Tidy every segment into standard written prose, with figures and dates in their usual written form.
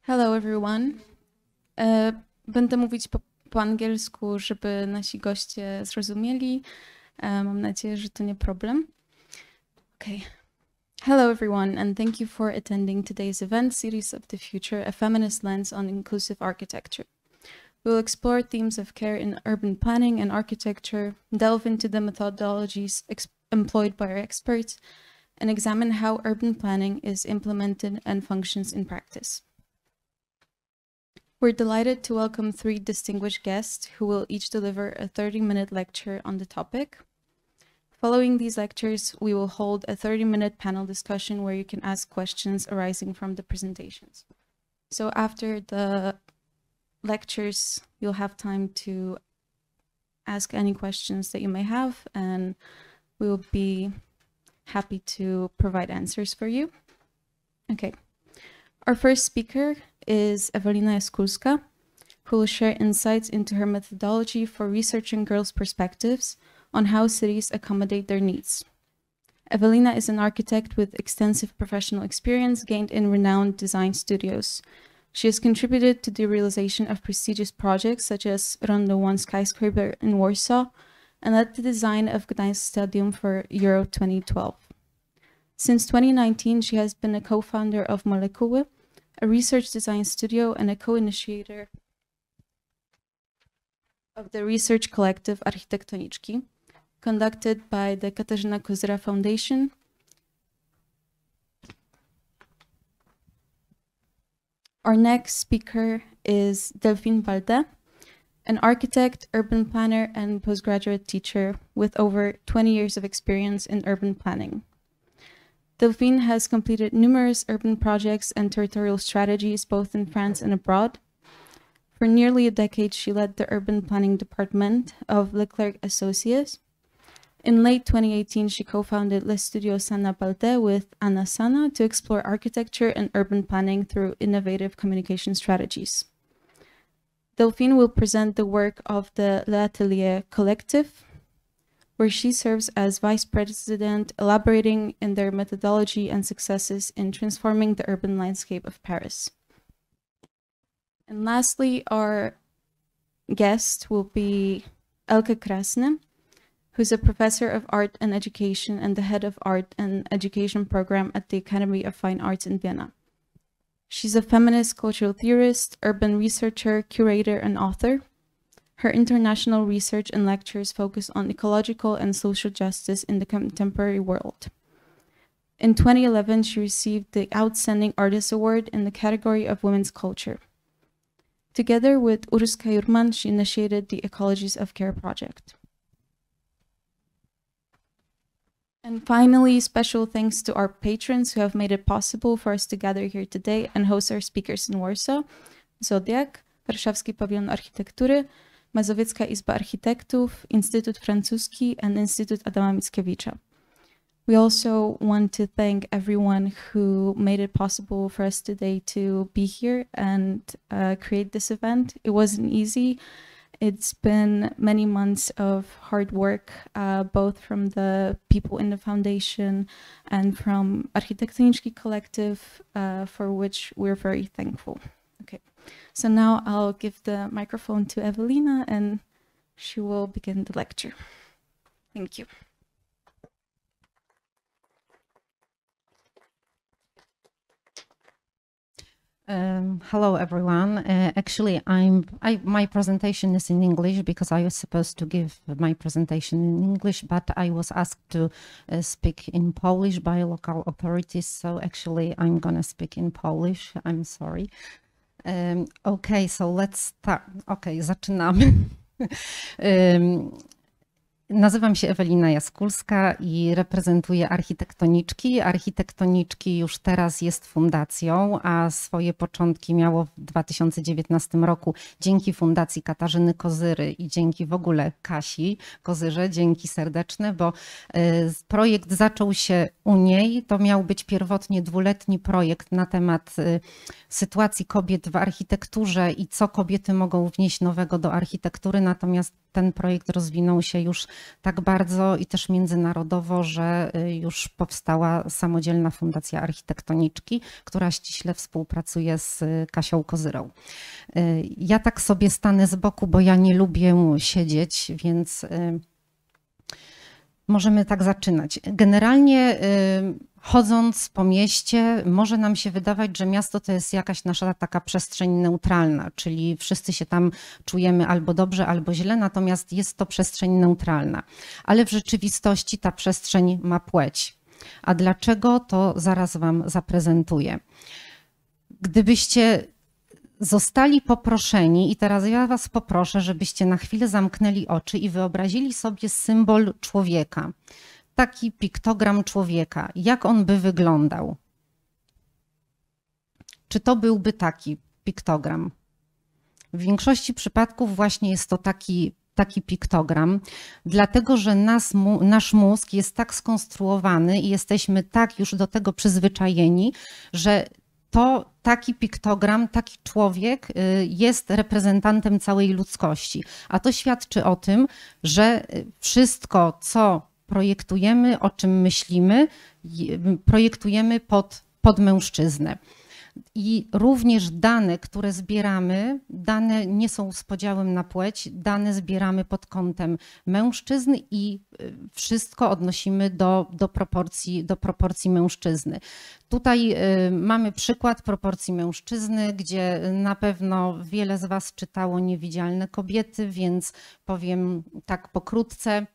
Hello everyone. Będę mówić po angielsku, żeby nasi goście zrozumieli. Mam nadzieję, że to nie problem. Okay. Hello everyone, and thank you for attending today's event, Cities of the Future, a feminist lens on inclusive architecture. We'll explore themes of care in urban planning and architecture, delve into the methodologies employed by our experts, and examine how urban planning is implemented and functions in practice. We're delighted to welcome three distinguished guests who will each deliver a 30-minute lecture on the topic. Following these lectures, we will hold a 30-minute panel discussion where you can ask questions arising from the presentations. So after the lectures, you'll have time to ask any questions that you may have, and we will be happy to provide answers for you. Okay. Our first speaker is Ewelina Jaskulska, who will share insights into her methodology for researching girls' perspectives on how cities accommodate their needs. Ewelina is an architect with extensive professional experience gained in renowned design studios. She has contributed to the realization of prestigious projects such as Rondo 1 skyscraper in Warsaw and led the design of Gdańsk Stadium for Euro 2012. Since 2019, she has been a co-founder of Molekuły, a research design studio, and a co-initiator of the research collective Architektury, conducted by the Katarzyna Kozyra Foundation. Our next speaker is Delphine Balde, an architect, urban planner, and postgraduate teacher with over 20 years of experience in urban planning. Delphine has completed numerous urban projects and territorial strategies both in France and abroad. For nearly a decade, she led the urban planning department of Leclerc Associates. In late 2018, she co-founded Les Studios Sana Balde with Anna Sana to explore architecture and urban planning through innovative communication strategies. Delphine will present the work of the Les Ateliers collective, where she serves as vice president, elaborating in their methodology and successes in transforming the urban landscape of Paris. And lastly, our guest will be Elke Krasny, who's a professor of art and education and the head of art and education program at the Academy of Fine Arts in Vienna. She's a feminist cultural theorist, urban researcher, curator, and author. Her international research and lectures focus on ecological and social justice in the contemporary world. In 2011, she received the Outstanding Artist Award in the category of Women's Culture. Together with Urska Jurman, she initiated the Ecologies of Care project. And finally, special thanks to our patrons who have made it possible for us to gather here today and host our speakers in Warsaw: Zodiak, Warszawski Pawilon Architektury, Mazowiecka Izba Architektów, Instytut Francuski, and Instytut Adama Mickiewicza. We also want to thank everyone who made it possible for us today to be here and create this event. It wasn't easy. It's been many months of hard work, both from the people in the foundation and from Architektury Collective, for which we're very thankful. Okay. So now I'll give the microphone to Ewelina and she will begin the lecture. Thank you. Hello, everyone. Actually, my presentation is in English because I was supposed to give my presentation in English, but I was asked to speak in Polish by local authorities. So actually, I'm gonna speak in Polish. I'm sorry. Okay, so let's start. Okay, zaczynamy. Nazywam się Ewelina Jaskulska i reprezentuję Architektoniczki. Architektoniczki już teraz jest fundacją, a swoje początki miało w 2019 roku dzięki Fundacji Katarzyny Kozyry i dzięki w ogóle Kasi Kozyrze. Dzięki serdeczne, bo projekt zaczął się u niej. To miał być pierwotnie dwuletni projekt na temat sytuacji kobiet w architekturze i co kobiety mogą wnieść nowego do architektury. Natomiast ten projekt rozwinął się już tak bardzo i też międzynarodowo, że już powstała samodzielna Fundacja Architektoniczki, która ściśle współpracuje z Kasią Kozyrą. Ja tak sobie stanę z boku, bo ja nie lubię siedzieć, więc możemy tak zaczynać. Generalnie chodząc po mieście, może nam się wydawać, że miasto to jest jakaś nasza taka przestrzeń neutralna, czyli wszyscy się tam czujemy albo dobrze, albo źle, natomiast jest to przestrzeń neutralna. Ale w rzeczywistości ta przestrzeń ma płeć. A dlaczego, to zaraz wam zaprezentuję. Gdybyście zostali poproszeni, i teraz ja was poproszę, żebyście na chwilę zamknęli oczy i wyobrazili sobie symbol człowieka. Taki piktogram człowieka. Jak on by wyglądał? Czy to byłby taki piktogram? W większości przypadków właśnie jest to taki piktogram, dlatego że nasz mózg jest tak skonstruowany i jesteśmy tak już do tego przyzwyczajeni, że taki piktogram, taki człowiek jest reprezentantem całej ludzkości. A to świadczy o tym, że wszystko, co projektujemy, o czym myślimy, projektujemy pod mężczyznę. I również dane, które zbieramy, dane nie są z podziałem na płeć, dane zbieramy pod kątem mężczyzn i wszystko odnosimy do proporcji mężczyzny. Tutaj mamy przykład proporcji mężczyzny, gdzie na pewno wiele z was czytało Niewidzialne kobiety, więc powiem tak pokrótce.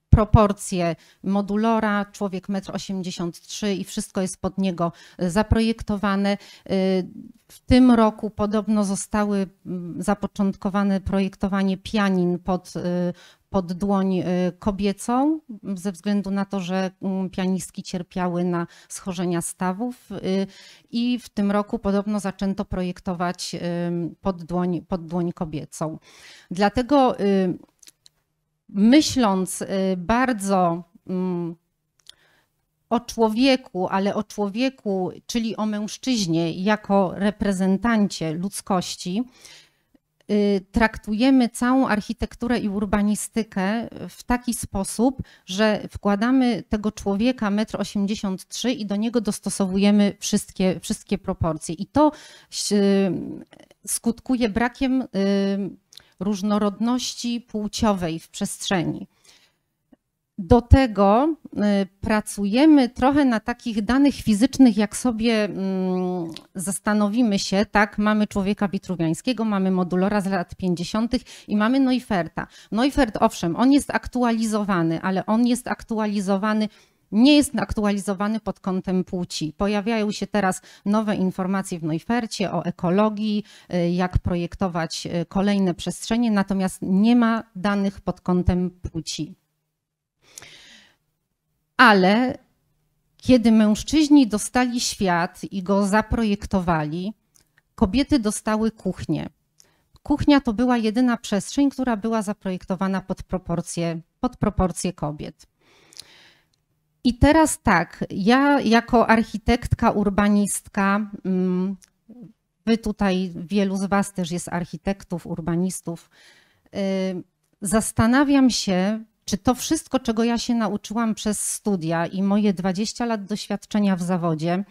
Proporcje modulora, człowiek 1,83 m i wszystko jest pod niego zaprojektowane. W tym roku podobno zostały zapoczątkowane projektowanie pianin pod dłoń kobiecą, ze względu na to, że pianistki cierpiały na schorzenia stawów i w tym roku podobno zaczęto projektować pod dłoń kobiecą. Dlatego myśląc bardzo o człowieku, ale o człowieku, czyli o mężczyźnie jako reprezentancie ludzkości, traktujemy całą architekturę i urbanistykę w taki sposób, że wkładamy tego człowieka 1,83 m i do niego dostosowujemy wszystkie proporcje. I to skutkuje brakiem różnorodności płciowej w przestrzeni. Do tego pracujemy trochę na takich danych fizycznych, jak sobie zastanowimy się, tak, mamy człowieka witruwiańskiego, mamy modulora z lat 50. i mamy Neuferta. Neufert, owszem, on jest aktualizowany, ale on jest aktualizowany, nie jest aktualizowany pod kątem płci. Pojawiają się teraz nowe informacje w Neufercie o ekologii, jak projektować kolejne przestrzenie, natomiast nie ma danych pod kątem płci. Ale kiedy mężczyźni dostali świat i go zaprojektowali, kobiety dostały kuchnię. Kuchnia to była jedyna przestrzeń, która była zaprojektowana pod proporcje kobiet. I teraz tak, ja jako architektka, urbanistka, wy tutaj, wielu z was też jest architektów, urbanistów, zastanawiam się, czy to wszystko, czego ja się nauczyłam przez studia i moje 20 lat doświadczenia w zawodzie,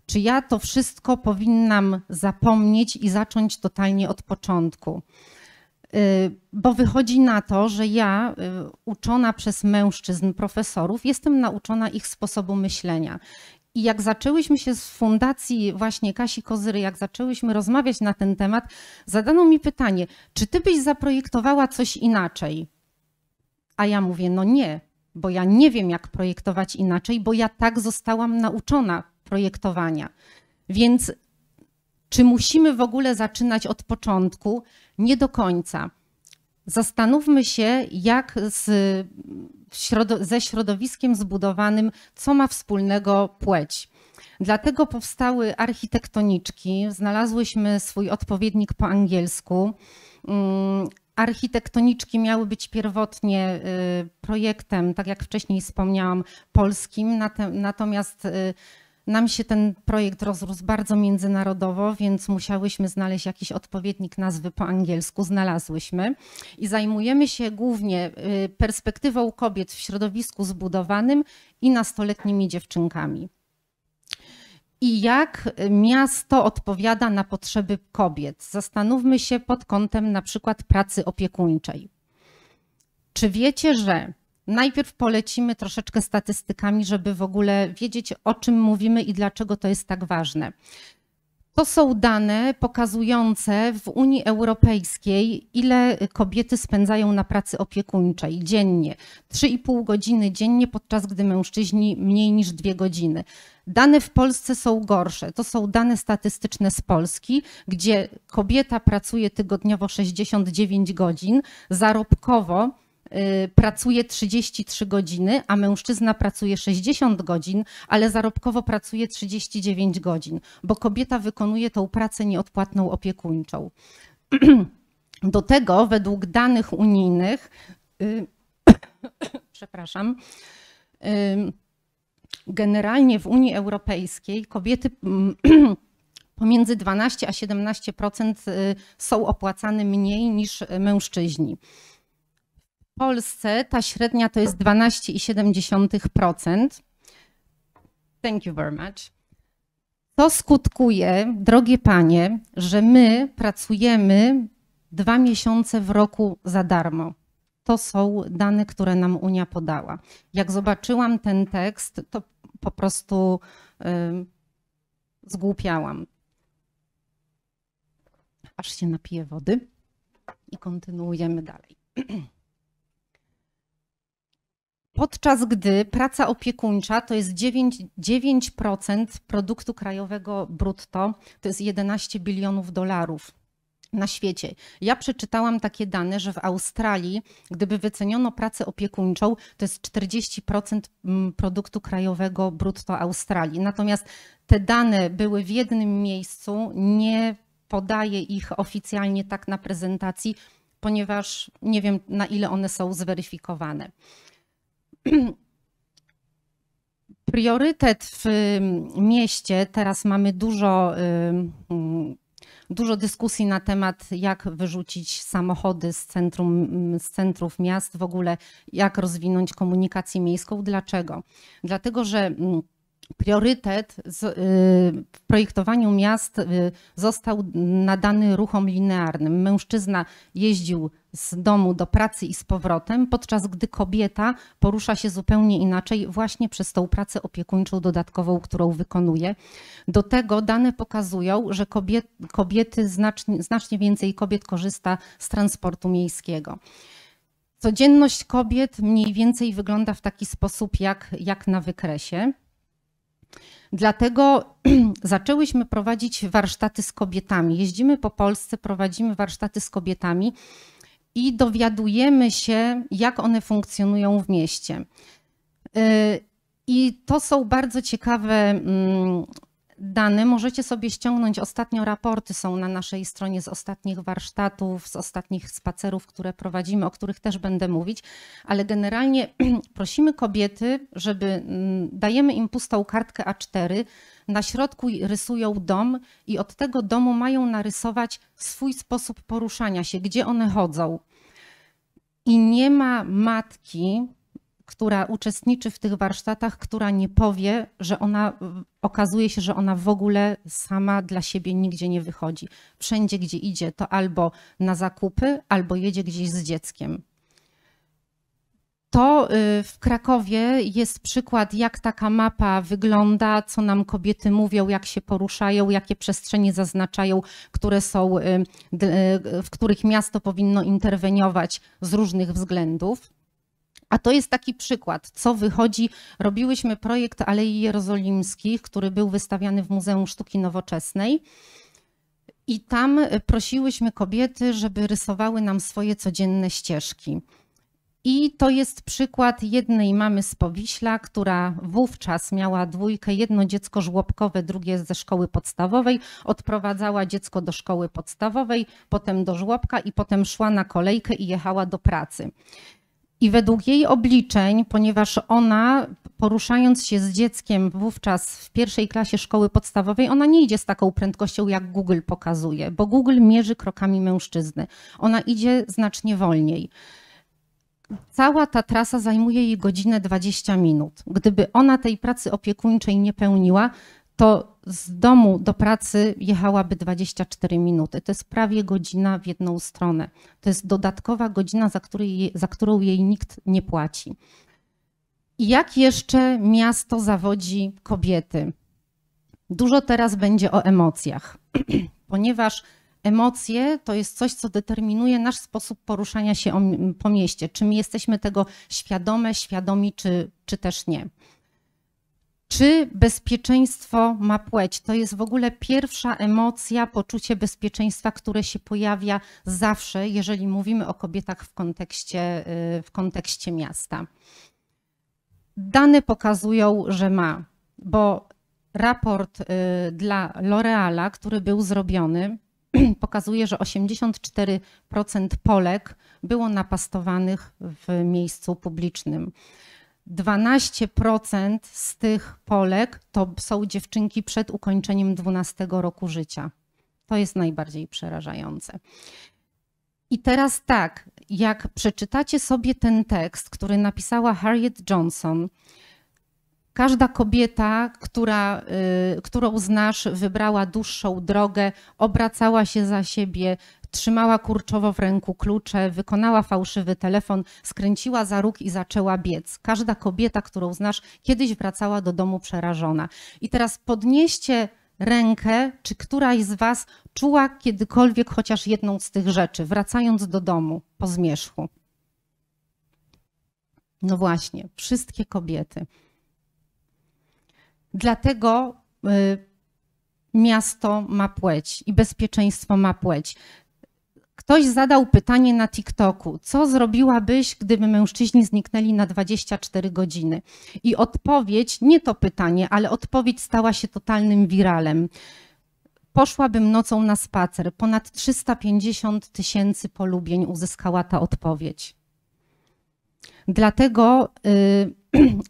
czy ja to wszystko powinnam zapomnieć i zacząć totalnie od początku. Bo wychodzi na to, że ja, uczona przez mężczyzn, profesorów, jestem nauczona ich sposobu myślenia. I jak zaczęłyśmy się z fundacji właśnie Kasi Kozyry, jak zaczęłyśmy rozmawiać na ten temat, zadano mi pytanie, czy ty byś zaprojektowała coś inaczej? A ja mówię, no nie, bo ja nie wiem, jak projektować inaczej, bo ja tak zostałam nauczona projektowania. Więc czy musimy w ogóle zaczynać od początku? Nie do końca. Zastanówmy się, jak ze środowiskiem zbudowanym, co ma wspólnego płeć. Dlatego powstały architektoniczki, znalazłyśmy swój odpowiednik po angielsku. Architektoniczki miały być pierwotnie projektem, tak jak wcześniej wspomniałam, polskim, natomiast Nam się ten projekt rozrósł bardzo międzynarodowo, więc musiałyśmy znaleźć jakiś odpowiednik nazwy po angielsku. Znalazłyśmy i zajmujemy się głównie perspektywą kobiet w środowisku zbudowanym i nastoletnimi dziewczynkami. I jak miasto odpowiada na potrzeby kobiet? Zastanówmy się pod kątem na przykład pracy opiekuńczej. Czy wiecie, że najpierw polecimy troszeczkę statystykami, żeby w ogóle wiedzieć, o czym mówimy i dlaczego to jest tak ważne. To są dane pokazujące w Unii Europejskiej, ile kobiety spędzają na pracy opiekuńczej dziennie. 3,5 godziny dziennie, podczas gdy mężczyźni mniej niż 2 godziny. Dane w Polsce są gorsze. To są dane statystyczne z Polski, gdzie kobieta pracuje tygodniowo 69 godzin, zarobkowo pracuje 33 godziny, a mężczyzna pracuje 60 godzin, ale zarobkowo pracuje 39 godzin, bo kobieta wykonuje tą pracę nieodpłatną opiekuńczą. Do tego według danych unijnych, przepraszam, generalnie w Unii Europejskiej kobiety pomiędzy 12 a 17% są opłacane mniej niż mężczyźni. W Polsce ta średnia to jest 12,7%. Thank you very much. To skutkuje, drogie panie, że my pracujemy 2 miesiące w roku za darmo. To są dane, które nam Unia podała. Jak zobaczyłam ten tekst, to po prostu zgłupiałam. Aż się napiję wody i kontynuujemy dalej. Podczas gdy praca opiekuńcza to jest 9% produktu krajowego brutto, to jest 11 bilionów dolarów na świecie. Ja przeczytałam takie dane, że w Australii, gdyby wyceniono pracę opiekuńczą, to jest 40% produktu krajowego brutto Australii. Natomiast te dane były w jednym miejscu, nie podaję ich oficjalnie tak na prezentacji, ponieważ nie wiem, na ile one są zweryfikowane. Priorytet w mieście, teraz mamy dużo dyskusji na temat, jak wyrzucić samochody z centrów miast, w ogóle jak rozwinąć komunikację miejską. Dlaczego? Dlatego, że priorytet w projektowaniu miast został nadany ruchom linearnym. Mężczyzna jeździł z domu do pracy i z powrotem, podczas gdy kobieta porusza się zupełnie inaczej właśnie przez tą pracę opiekuńczą dodatkową, którą wykonuje. Do tego dane pokazują, że znacznie więcej kobiet korzysta z transportu miejskiego. Codzienność kobiet mniej więcej wygląda w taki sposób jak na wykresie. Dlatego zaczęłyśmy prowadzić warsztaty z kobietami. Jeździmy po Polsce, prowadzimy warsztaty z kobietami i dowiadujemy się, jak one funkcjonują w mieście. I to są bardzo ciekawe dane. Możecie sobie ściągnąć, ostatnio raporty są na naszej stronie z ostatnich warsztatów, z ostatnich spacerów, które prowadzimy, o których też będę mówić, ale generalnie prosimy kobiety, dajemy im pustą kartkę A4, na środku rysują dom i od tego domu mają narysować swój sposób poruszania się, gdzie one chodzą. I nie ma matki, która uczestniczy w tych warsztatach, która nie powie, że okazuje się, że ona w ogóle sama dla siebie nigdzie nie wychodzi. Wszędzie, gdzie idzie, to albo na zakupy, albo jedzie gdzieś z dzieckiem. To w Krakowie jest przykład, jak taka mapa wygląda, co nam kobiety mówią, jak się poruszają, jakie przestrzenie zaznaczają, w których miasto powinno interweniować z różnych względów. A to jest taki przykład, co wychodzi. Robiłyśmy projekt Alei Jerozolimskich, który był wystawiany w Muzeum Sztuki Nowoczesnej. I tam prosiłyśmy kobiety, żeby rysowały nam swoje codzienne ścieżki. I to jest przykład jednej mamy z Powiśla, która wówczas miała dwójkę, jedno dziecko żłobkowe, drugie ze szkoły podstawowej. Odprowadzała dziecko do szkoły podstawowej, potem do żłobka i potem szła na kolejkę i jechała do pracy. I według jej obliczeń, ponieważ ona, poruszając się z dzieckiem wówczas w pierwszej klasie szkoły podstawowej, ona nie idzie z taką prędkością, jak Google pokazuje, bo Google mierzy krokami mężczyzny. Ona idzie znacznie wolniej. Cała ta trasa zajmuje jej godzinę 20 minut. Gdyby ona tej pracy opiekuńczej nie pełniła, to z domu do pracy jechałaby 24 minuty. To jest prawie godzina w jedną stronę. To jest dodatkowa godzina, za którą jej nikt nie płaci. I jak jeszcze miasto zawodzi kobiety? Dużo teraz będzie o emocjach, ponieważ emocje to jest coś, co determinuje nasz sposób poruszania się po mieście. Czy my jesteśmy tego świadomi, czy też nie. Czy bezpieczeństwo ma płeć? To jest w ogóle pierwsza emocja, poczucie bezpieczeństwa, które się pojawia zawsze, jeżeli mówimy o kobietach w kontekście miasta. Dane pokazują, że ma, bo raport dla L'Oreala, który był zrobiony, pokazuje, że 84% Polek było napastowanych w miejscu publicznym. 12% z tych Polek to są dziewczynki przed ukończeniem 12 roku życia. To jest najbardziej przerażające. I teraz tak, jak przeczytacie sobie ten tekst, który napisała Harriet Johnson, każda kobieta, którą znasz, wybrała dłuższą drogę, obracała się za siebie, trzymała kurczowo w ręku klucze, wykonała fałszywy telefon, skręciła za róg i zaczęła biec. Każda kobieta, którą znasz, kiedyś wracała do domu przerażona. I teraz podnieście rękę, czy któraś z was czuła kiedykolwiek chociaż jedną z tych rzeczy, wracając do domu po zmierzchu? No właśnie, wszystkie kobiety. Dlatego miasto ma płeć i bezpieczeństwo ma płeć. Ktoś zadał pytanie na TikToku, co zrobiłabyś, gdyby mężczyźni zniknęli na 24 godziny? I odpowiedź, nie to pytanie, ale odpowiedź stała się totalnym wiralem. Poszłabym nocą na spacer. Ponad 350 000 polubień uzyskała ta odpowiedź. Dlatego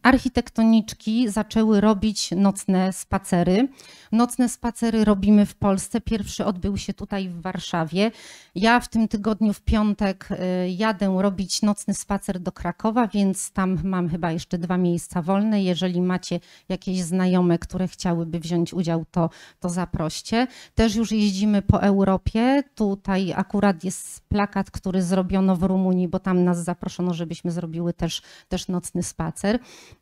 architektoniczki zaczęły robić nocne spacery. Nocne spacery robimy w Polsce. Pierwszy odbył się tutaj w Warszawie. Ja w tym tygodniu w piątek jadę robić nocny spacer do Krakowa, więc tam mam chyba jeszcze 2 miejsca wolne. Jeżeli macie jakieś znajome, które chciałyby wziąć udział, to zaproście. Też już jeździmy po Europie. Tutaj akurat jest plakat, który zrobiono w Rumunii, bo tam nas zaproszono, żebyśmy zrobiły też nocny spacer.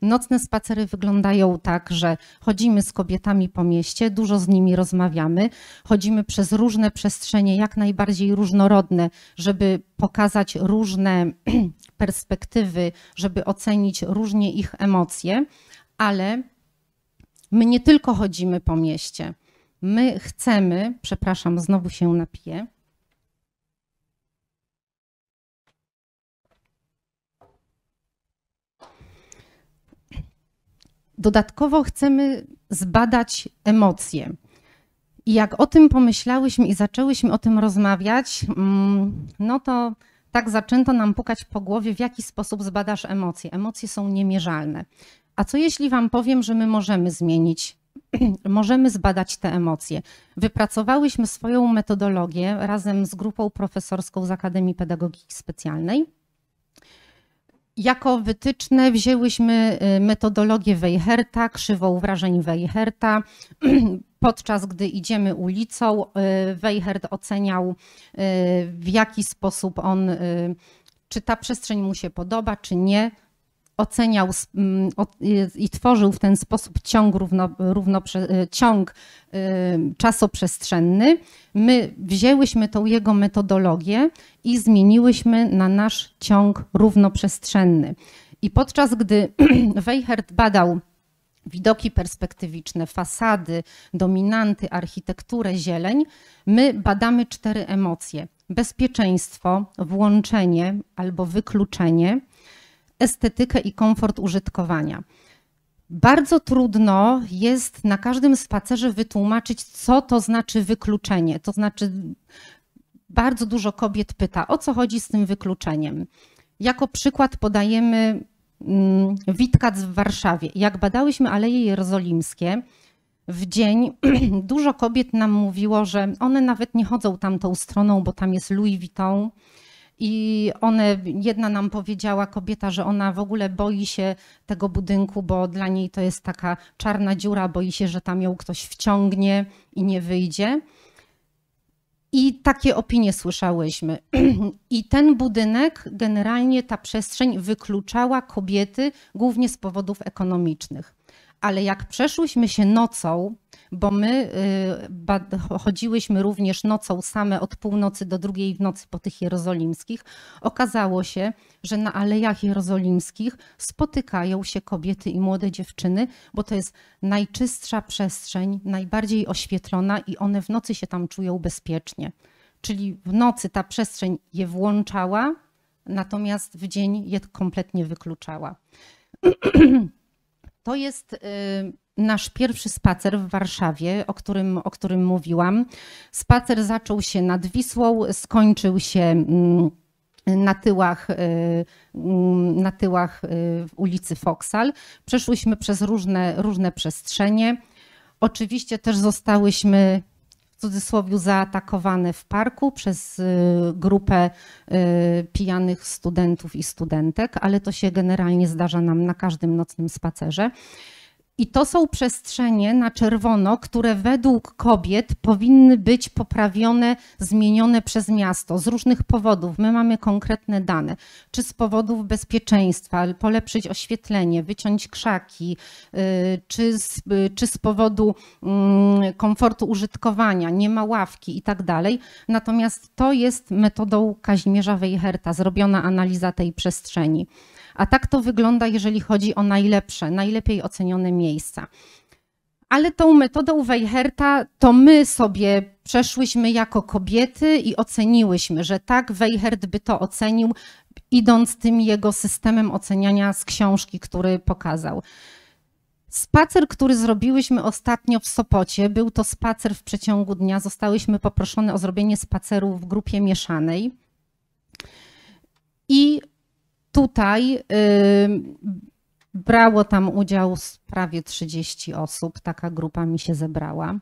Nocne spacery wyglądają tak, że chodzimy z kobietami po mieście, dużo z nimi rozmawiamy, chodzimy przez różne przestrzenie, jak najbardziej różnorodne, żeby pokazać różne perspektywy, żeby ocenić różnie ich emocje, ale my nie tylko chodzimy po mieście. My chcemy, przepraszam, znowu się napiję. Dodatkowo chcemy zbadać emocje. I jak o tym pomyślałyśmy i zaczęłyśmy o tym rozmawiać, no to tak zaczęto nam pukać po głowie, w jaki sposób zbadasz emocje. Emocje są niemierzalne. A co jeśli wam powiem, że my możemy zmienić, możemy zbadać te emocje? Wypracowałyśmy swoją metodologię razem z grupą profesorską z Akademii Pedagogiki Specjalnej. Jako wytyczne wzięłyśmy metodologię Weicherta, krzywą wrażeń Weicherta. Podczas gdy idziemy ulicą, Weichert oceniał, w jaki sposób czy ta przestrzeń mu się podoba, czy nie. Oceniał i tworzył w ten sposób ciąg czasoprzestrzenny. My wzięłyśmy tą jego metodologię i zmieniłyśmy na nasz ciąg równoprzestrzenny. I podczas gdy Weichert badał widoki perspektywiczne, fasady, dominanty, architekturę, zieleń, my badamy 4 emocje. Bezpieczeństwo, włączenie albo wykluczenie, estetykę i komfort użytkowania. Bardzo trudno jest na każdym spacerze wytłumaczyć, co to znaczy wykluczenie. To znaczy, bardzo dużo kobiet pyta, o co chodzi z tym wykluczeniem. Jako przykład podajemy Witkac w Warszawie. Jak badałyśmy Aleje Jerozolimskie, w dzień dużo kobiet nam mówiło, że one nawet nie chodzą tamtą stroną, bo tam jest Louis Vuitton. I jedna nam powiedziała, kobieta, że ona w ogóle boi się tego budynku, bo dla niej to jest taka czarna dziura, boi się, że tam ją ktoś wciągnie i nie wyjdzie. I takie opinie słyszałyśmy. I ten budynek, generalnie ta przestrzeń wykluczała kobiety głównie z powodów ekonomicznych. Ale jak przeszłyśmy się nocą, bo my chodziłyśmy również nocą same od północy do drugiej w nocy po tych jerozolimskich, okazało się, że na Alejach Jerozolimskich spotykają się kobiety i młode dziewczyny, bo to jest najczystsza przestrzeń, najbardziej oświetlona i one w nocy się tam czują bezpiecznie. Czyli w nocy ta przestrzeń je włączała, natomiast w dzień je kompletnie wykluczała. To jest nasz pierwszy spacer w Warszawie, o którym mówiłam. Spacer zaczął się nad Wisłą, skończył się na tyłach ulicy Foksal. Przeszłyśmy przez różne przestrzenie. Oczywiście też zostałyśmy w cudzysłowie zaatakowane w parku przez grupę pijanych studentów i studentek, ale to się generalnie zdarza nam na każdym nocnym spacerze. I to są przestrzenie na czerwono, które według kobiet powinny być poprawione, zmienione przez miasto z różnych powodów. My mamy konkretne dane, czy z powodów bezpieczeństwa, polepszyć oświetlenie, wyciąć krzaki, czy z powodu komfortu użytkowania, nie ma ławki i tak dalej. Natomiast to jest metodą Kazimierza Wejherta zrobiona analiza tej przestrzeni. A tak to wygląda, jeżeli chodzi o najlepiej ocenione miejsca. Ale tą metodą Wejherta to my sobie przeszłyśmy jako kobiety i oceniłyśmy, że tak, Wejhert by to ocenił, idąc tym jego systemem oceniania z książki, który pokazał. Spacer, który zrobiłyśmy ostatnio w Sopocie, był to spacer w przeciągu dnia. Zostałyśmy poproszone o zrobienie spaceru w grupie mieszanej. I tutaj brało tam udział prawie 30 osób, taka grupa mi się zebrała.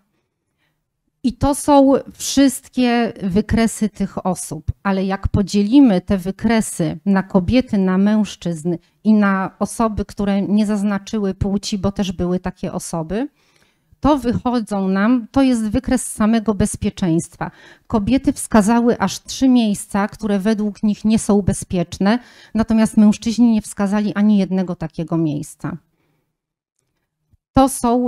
I to są wszystkie wykresy tych osób, ale jak podzielimy te wykresy na kobiety, na mężczyzn i na osoby, które nie zaznaczyły płci, bo też były takie osoby, to wychodzą nam, to jest wykres samego bezpieczeństwa. Kobiety wskazały aż 3 miejsca, które według nich nie są bezpieczne, natomiast mężczyźni nie wskazali ani jednego takiego miejsca. To są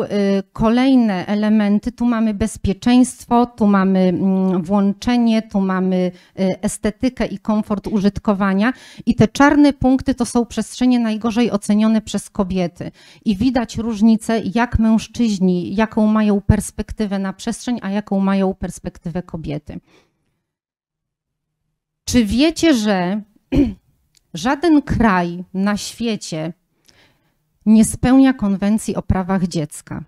kolejne elementy. Tu mamy bezpieczeństwo, tu mamy włączenie, tu mamy estetykę i komfort użytkowania. I te czarne punkty to są przestrzenie najgorzej ocenione przez kobiety. I widać różnicę, jak mężczyźni, jaką mają perspektywę na przestrzeń, a jaką mają perspektywę kobiety. Czy wiecie, że żaden kraj na świecie nie spełnia konwencji o prawach dziecka?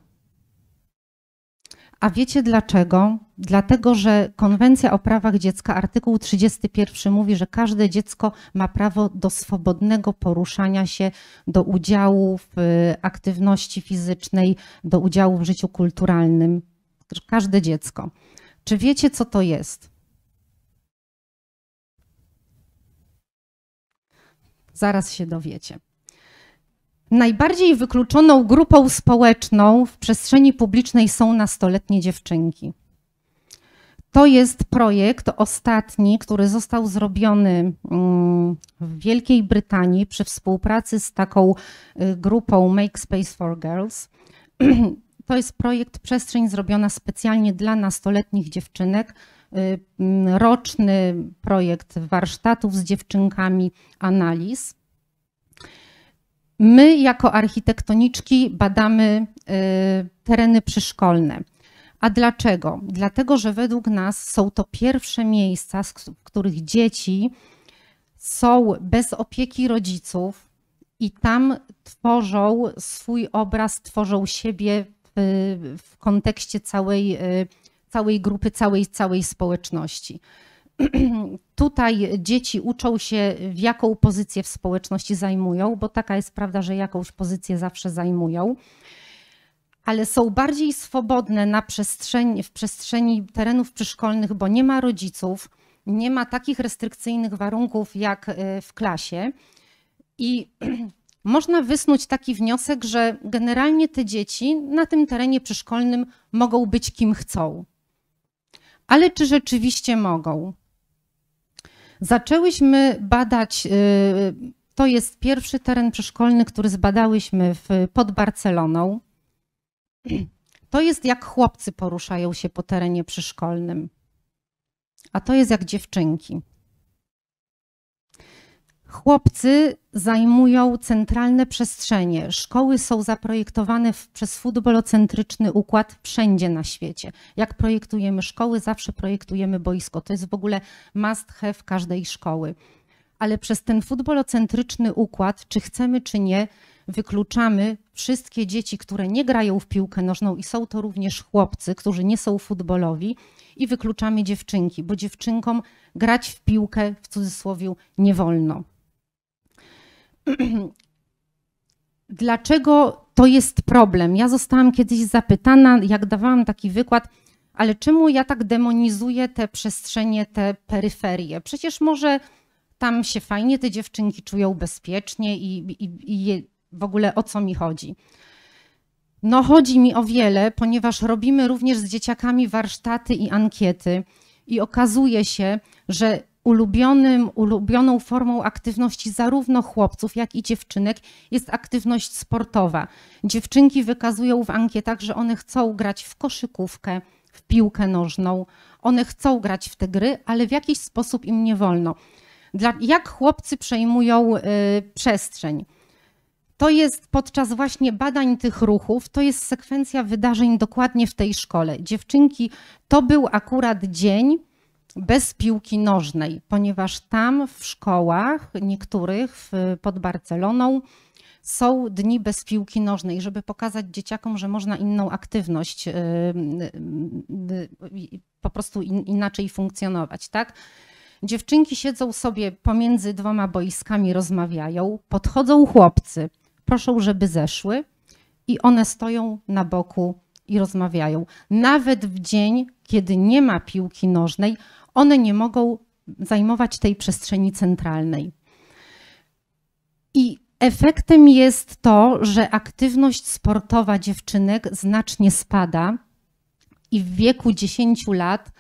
A wiecie dlaczego? Dlatego, że konwencja o prawach dziecka, artykuł 31 mówi, że każde dziecko ma prawo do swobodnego poruszania się, do udziału w aktywności fizycznej, do udziału w życiu kulturalnym. Każde dziecko. Czy wiecie, co to jest? Zaraz się dowiecie. Najbardziej wykluczoną grupą społeczną w przestrzeni publicznej są nastoletnie dziewczynki. To jest projekt ostatni, który został zrobiony w Wielkiej Brytanii przy współpracy z taką grupą Make Space for Girls. To jest projekt Przestrzeń zrobiona specjalnie dla nastoletnich dziewczynek. Roczny projekt warsztatów z dziewczynkami, analiz. My jako architektoniczki badamy tereny przyszkolne. A dlaczego? Dlatego, że według nas są to pierwsze miejsca, w których dzieci są bez opieki rodziców i tam tworzą swój obraz, tworzą siebie w kontekście całej grupy, całej społeczności. Tutaj dzieci uczą się, w jaką pozycję w społeczności zajmują, bo taka jest prawda, że jakąś pozycję zawsze zajmują, ale są bardziej swobodne w przestrzeni terenów przyszkolnych, bo nie ma rodziców, nie ma takich restrykcyjnych warunków jak w klasie i można wysnuć taki wniosek, że generalnie te dzieci na tym terenie przyszkolnym mogą być kim chcą. Ale czy rzeczywiście mogą? Zaczęłyśmy badać, to jest pierwszy teren przyszkolny, który zbadałyśmy pod Barceloną. To jest jak chłopcy poruszają się po terenie przyszkolnym, a to jest jak dziewczynki. Chłopcy zajmują centralne przestrzenie. Szkoły są zaprojektowane przez futbolocentryczny układ wszędzie na świecie. Jak projektujemy szkoły, zawsze projektujemy boisko. To jest w ogóle must have każdej szkoły. Ale przez ten futbolocentryczny układ, czy chcemy, czy nie, wykluczamy wszystkie dzieci, które nie grają w piłkę nożną i są to również chłopcy, którzy nie są futbolowi, i wykluczamy dziewczynki, bo dziewczynkom grać w piłkę w cudzysłowie nie wolno. Dlaczego to jest problem? Ja zostałam kiedyś zapytana, jak dawałam taki wykład, ale czemu ja tak demonizuję te przestrzenie, te peryferie? Przecież może tam się fajnie te dziewczynki czują bezpiecznie i w ogóle o co mi chodzi? No chodzi mi o wiele, ponieważ robimy również z dzieciakami warsztaty i ankiety i okazuje się, że ulubioną formą aktywności zarówno chłopców, jak i dziewczynek jest aktywność sportowa. Dziewczynki wykazują w ankietach, że one chcą grać w koszykówkę, w piłkę nożną, one chcą grać w te gry, ale w jakiś sposób im nie wolno. Jak chłopcy przejmują przestrzeń? To jest podczas właśnie badań tych ruchów, to jest sekwencja wydarzeń dokładnie w tej szkole. Dziewczynki, to był akurat dzień bez piłki nożnej, ponieważ tam w szkołach niektórych pod Barceloną są dni bez piłki nożnej, żeby pokazać dzieciakom, że można inną aktywność po prostu inaczej funkcjonować, tak? Dziewczynki siedzą sobie pomiędzy dwoma boiskami, rozmawiają, podchodzą chłopcy, proszą, żeby zeszły i one stoją na boku i rozmawiają. Nawet w dzień, kiedy nie ma piłki nożnej, one nie mogą zajmować tej przestrzeni centralnej. I efektem jest to, że aktywność sportowa dziewczynek znacznie spada i w wieku 10 lat,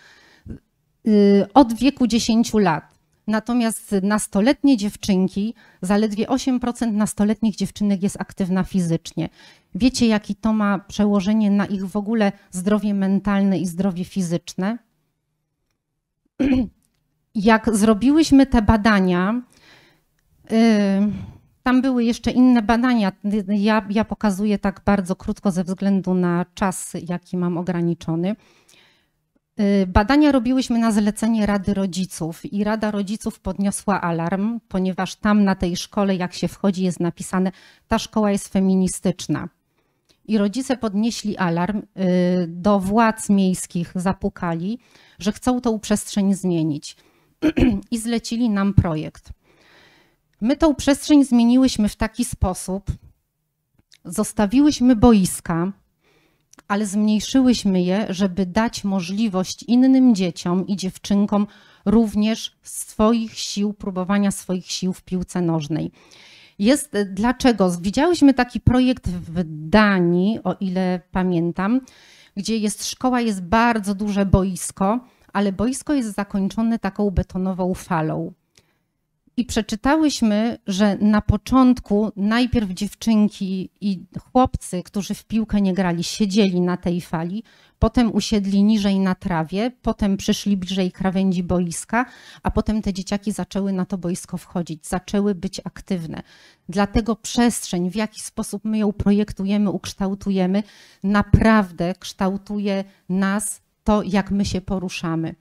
od wieku 10 lat. Natomiast nastoletnie dziewczynki, zaledwie 8% nastoletnich dziewczynek jest aktywna fizycznie. Wiecie, jakie to ma przełożenie na ich w ogóle zdrowie mentalne i zdrowie fizyczne? Jak zrobiłyśmy te badania, tam były jeszcze inne badania, ja pokazuję tak bardzo krótko ze względu na czas, jaki mam ograniczony. Badania robiłyśmy na zlecenie Rady Rodziców i Rada Rodziców podniosła alarm, ponieważ tam na tej szkole, jak się wchodzi, jest napisane, ta szkoła jest feministyczna. I rodzice podnieśli alarm, do władz miejskich zapukali, że chcą tą przestrzeń zmienić i zlecili nam projekt. My tą przestrzeń zmieniłyśmy w taki sposób, zostawiłyśmy boiska, ale zmniejszyłyśmy je, żeby dać możliwość innym dzieciom i dziewczynkom również swoich sił, próbowania swoich sił w piłce nożnej. Dlaczego? Widziałyśmy taki projekt w Danii, o ile pamiętam, gdzie jest szkoła, jest bardzo duże boisko, ale boisko jest zakończone taką betonową falą. I przeczytałyśmy, że na początku najpierw dziewczynki i chłopcy, którzy w piłkę nie grali, siedzieli na tej fali, potem usiedli niżej na trawie, potem przyszli bliżej krawędzi boiska, a potem te dzieciaki zaczęły na to boisko wchodzić, zaczęły być aktywne. Dlatego przestrzeń, w jaki sposób my ją projektujemy, ukształtujemy, naprawdę kształtuje nas to, jak my się poruszamy.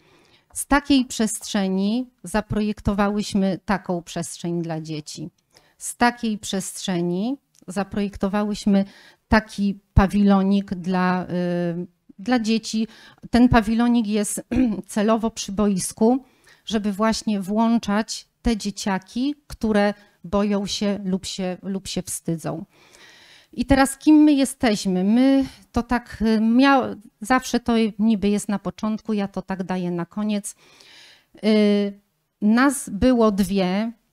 Z takiej przestrzeni zaprojektowałyśmy taką przestrzeń dla dzieci. Z takiej przestrzeni zaprojektowałyśmy taki pawilonik dla dzieci. Ten pawilonik jest celowo przy boisku, żeby właśnie włączać te dzieciaki, które boją się lub się wstydzą. I teraz kim my jesteśmy? My to tak, zawsze to niby jest na początku, ja to tak daję na koniec. Nas było 2,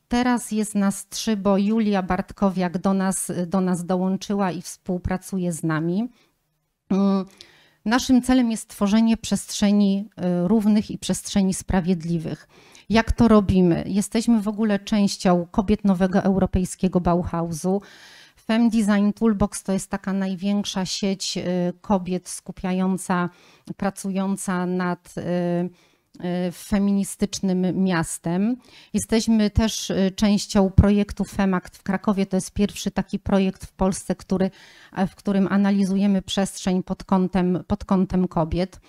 teraz jest nas 3, bo Julia Bartkowiak do nas dołączyła i współpracuje z nami. Naszym celem jest tworzenie przestrzeni równych i przestrzeni sprawiedliwych. Jak to robimy? Jesteśmy w ogóle częścią Kobiet Nowego Europejskiego Bauhausu. Femdesign Toolbox to jest taka największa sieć kobiet skupiająca, pracująca nad feministycznym miastem. Jesteśmy też częścią projektu Femakt w Krakowie. To jest pierwszy taki projekt w Polsce, w którym analizujemy przestrzeń pod kątem kobiet.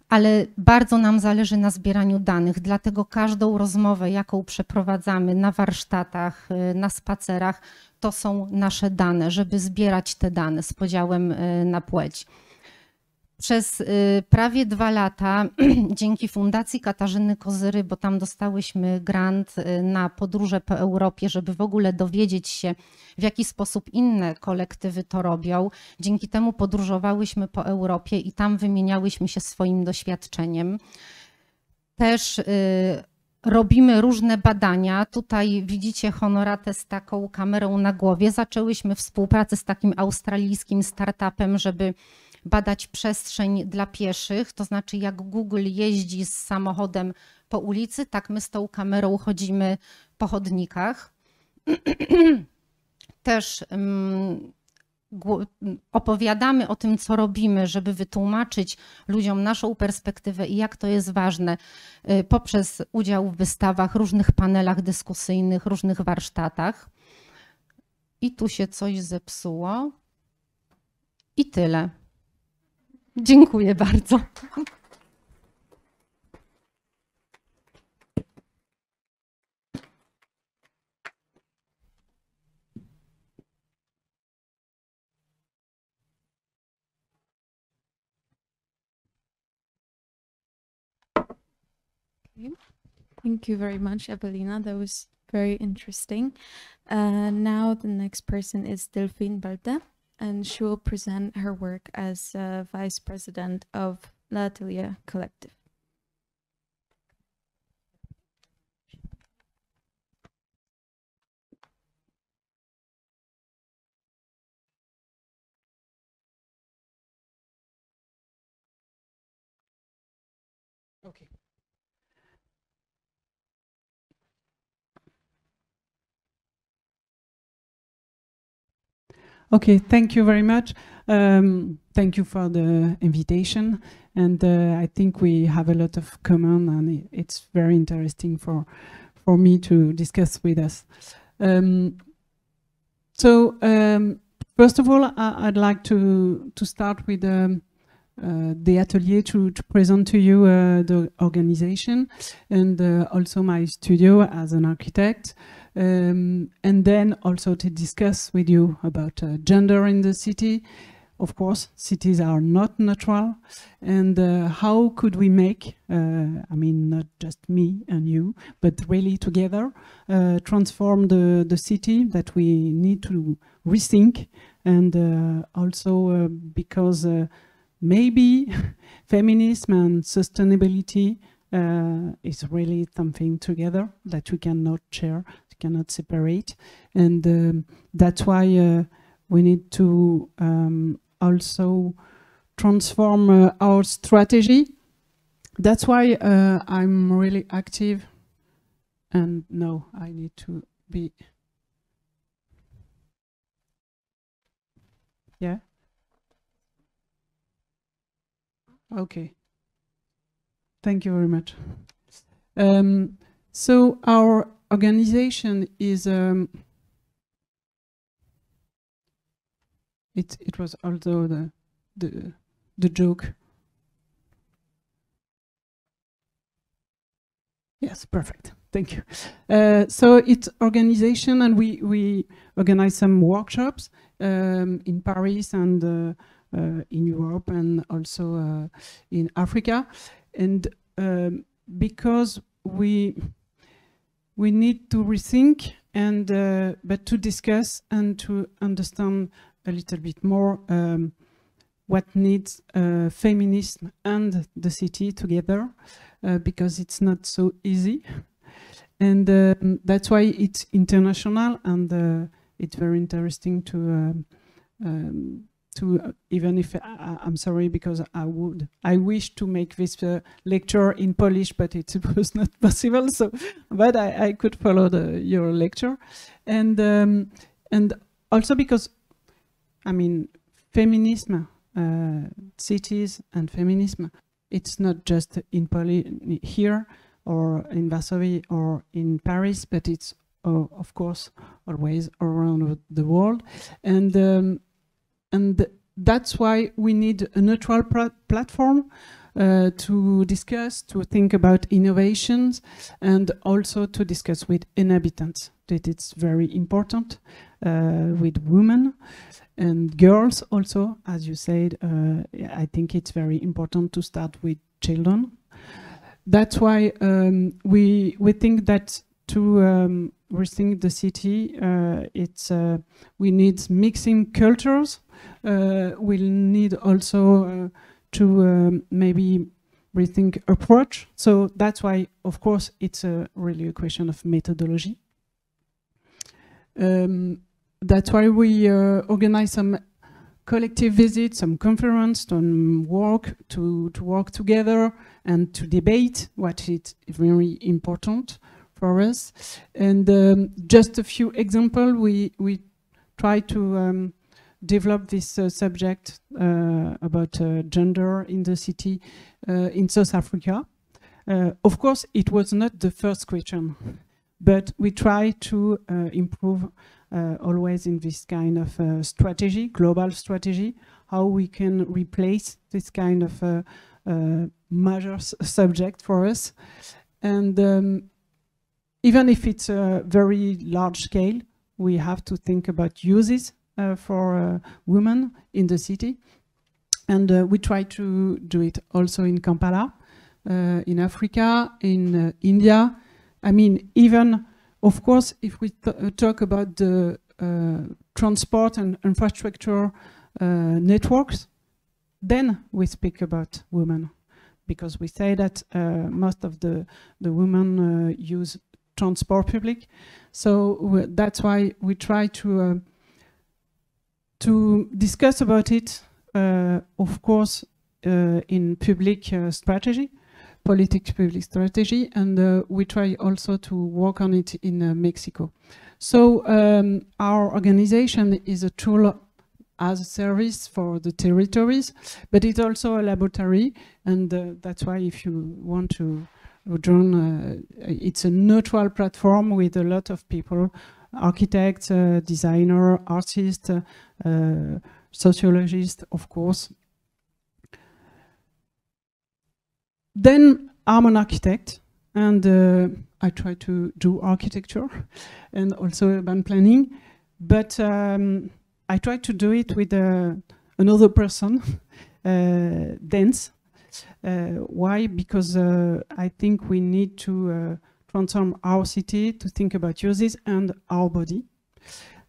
Ale bardzo nam zależy na zbieraniu danych, dlatego każdą rozmowę, jaką przeprowadzamy na warsztatach, na spacerach, to są nasze dane, żeby zbierać te dane z podziałem na płeć. Przez prawie 2 lata dzięki Fundacji Katarzyny Kozyry, bo tam dostałyśmy grant na podróże po Europie, żeby w ogóle dowiedzieć się, w jaki sposób inne kolektywy to robią. Dzięki temu podróżowałyśmy po Europie i tam wymieniałyśmy się swoim doświadczeniem. Też robimy różne badania. Tutaj widzicie Honoratę z taką kamerą na głowie. Zaczęłyśmy współpracę z takim australijskim startupem, żeby badać przestrzeń dla pieszych, to znaczy jak Google jeździ z samochodem po ulicy, tak my z tą kamerą chodzimy po chodnikach. Też opowiadamy o tym, co robimy, żeby wytłumaczyć ludziom naszą perspektywę i jak to jest ważne poprzez udział w wystawach, różnych panelach dyskusyjnych, różnych warsztatach. I tu się coś zepsuło. I tyle. Dziękuję bardzo. Thank you very much, Ewelina. That was very interesting. Now the next person is Delphine Balde, and she will present her work as Vice President of Les Ateliers Collective. Okay. Okay, thank you very much. Thank you for the invitation. And I think we have a lot of common, and it's very interesting for me to discuss with us. First of all, I'd like to start with the atelier to present to you the organization and also my studio as an architect. And then also to discuss with you about gender in the city. Of course, cities are not neutral, and how could we make, I mean, not just me and you, but really together, transform the city that we need to rethink, and also because maybe feminism and sustainability is really something together that we cannot share, cannot separate, and that's why we need to also transform our strategy. That's why I'm really active, and no, I need to be, yeah, okay, thank you very much. So our organization is it was also the joke. Yes, perfect. Thank you. So it's organization, and we organize some workshops in Paris and in Europe, and also in Africa, and because we need to rethink and but to discuss and to understand a little bit more what needs feminism and the city together, because it's not so easy. And that's why it's international, and it's very interesting to even if I'm sorry, because I wish to make this lecture in Polish, but it was not possible. So, but I could follow your lecture, and also because, I mean, feminism, cities and feminism, it's not just in here or in Varsovie or in Paris, but it's of course always around the world, and that's why we need a neutral platform to discuss, to think about innovations, and also to discuss with inhabitants. That it's very important, with women and girls also, as you said. I think it's very important to start with children. That's why we think that to rethink the city, we need mixing cultures. We'll need also to maybe rethink approach. So that's why, of course, it's really a question of methodology. That's why we organize some collective visits, some conference, to work together and to debate what is very important for us. And just a few examples, we try to develop this subject about gender in the city in South Africa. Of course, it was not the first question, but we try to improve always in this kind of strategy, global strategy, how we can replace this kind of major subject for us. And even if it's a very large scale, we have to think about uses for women in the city. And we try to do it also in Kampala, in Africa, in India. I mean, even, of course, if we talk about the transport and infrastructure networks, then we speak about women, because we say that most of the women use transport public. So that's why we try to discuss about it, of course, in public strategy, public strategy, and we try also to work on it in Mexico. So our organization is a tool as a service for the territories, but it's also a laboratory, and that's why if you want to join, it's a neutral platform with a lot of people, architects, designer, artists, sociologists, of course. Then I'm an architect, and I try to do architecture and also urban planning, but I try to do it with another person, Dance. Why? Because I think we need to transform our city, to think about uses and our body.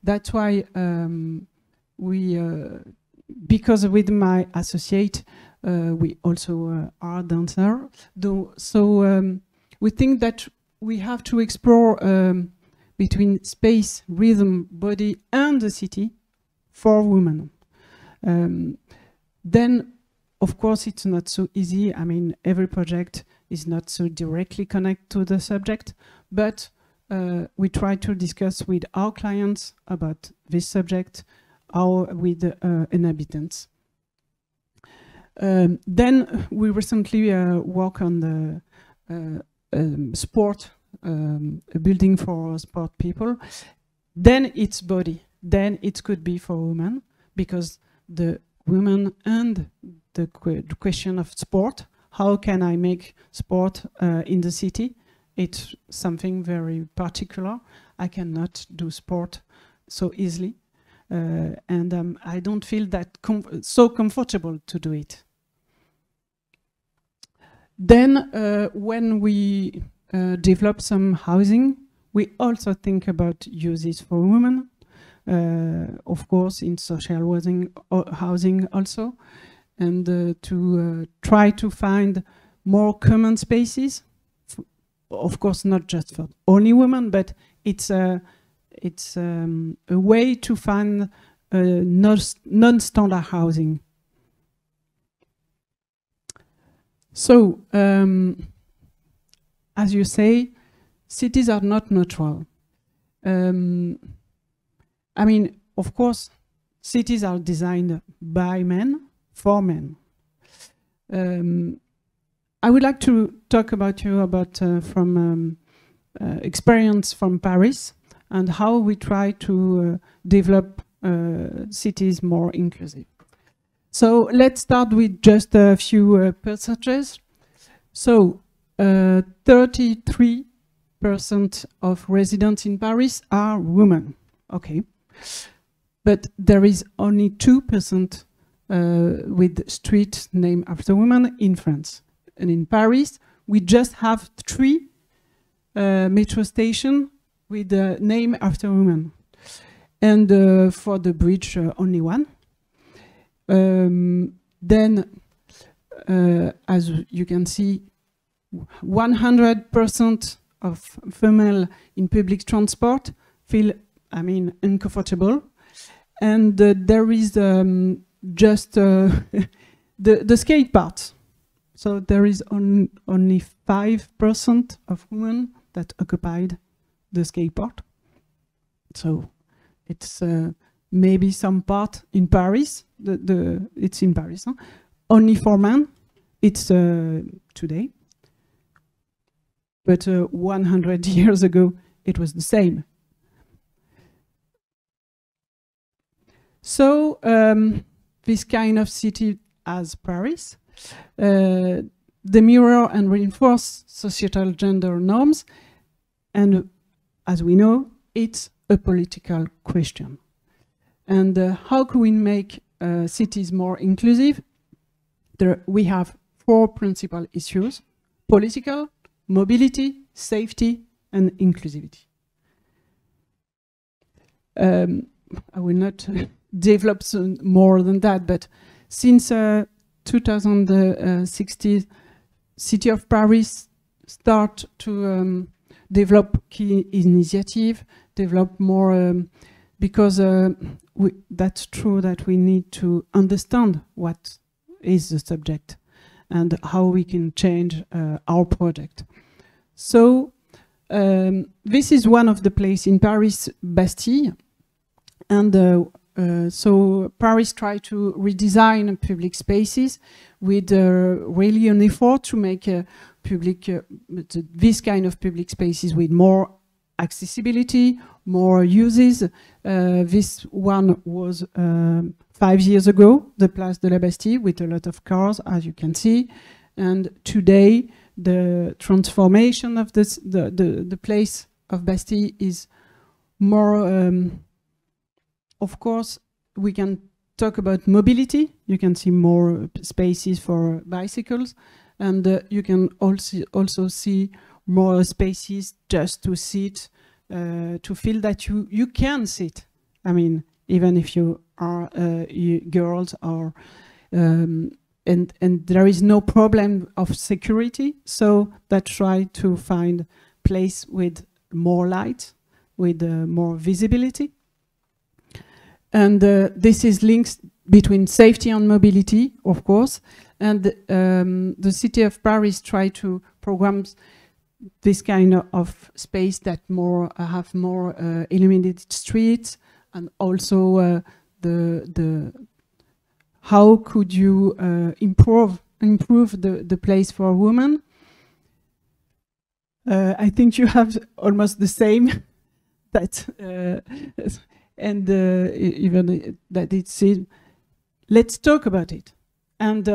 That's why because with my associate, we also are dancer. So we think that we have to explore between space, rhythm, body, and the city for women. Then, of course, it's not so easy. I mean, every project is not so directly connected to the subject, but we try to discuss with our clients about this subject, with inhabitants. Then we recently work on the sport, a building for sport people. Then it's body. Then it could be for women, because the women and the question of sport, how can I make sport in the city? It's something very particular. I cannot do sport so easily, and I don't feel that so comfortable to do it. Then when we develop some housing. We also think about uses for women, of course, in social housing also, and to try to find more common spaces. Of course, not just for only women, but it's a way to find non-standard housing. So, as you say, cities are not neutral. I mean, of course, cities are designed by men, for men. I would like to talk about from experience from Paris and how we try to develop cities more inclusive. So let's start with just a few percentages. So 33% of residents in Paris are women. Okay, but there is only 2% with streets named after women in France. And in Paris, we just have 3 metro stations with a name after women. And for the bridge, only 1. Then, as you can see, 100% of female in public transport feel, I mean, uncomfortable. And there is just the skate part. So there is only 5% of women that occupied the skate park. So it's maybe some part in Paris. It's in Paris. Huh? Only for men. It's today. But 100 years ago, it was the same. So this kind of city as Paris, they mirror and reinforce societal gender norms, and as we know, it's a political question. And how can we make cities more inclusive? We have 4 principal issues: political, mobility, safety, and inclusivity. I will not develop more than that, but since 2016, City of Paris start to develop key initiative, develop more, because that's true that we need to understand what is the subject and how we can change our project. So this is one of the places in Paris, Bastille, and so Paris tried to redesign public spaces with really an effort to make this kind of public spaces with more accessibility, more uses. This one was 5 years ago, the Place de la Bastille, with a lot of cars, as you can see. And today, the transformation of this, the place of Bastille is more. Of course, we can talk about mobility. You can see more spaces for bicycles, and you can also see more spaces just to sit, to feel that you can sit. I mean, even if you are girls, or and there is no problem of security. So that try to find place with more light, with more visibility. And this is links between safety and mobility, of course. And the city of Paris try to program this kind of space that have more illuminated streets, and also the how could you improve the place for women. I think you have almost the same that. And even that it's let's talk about it, and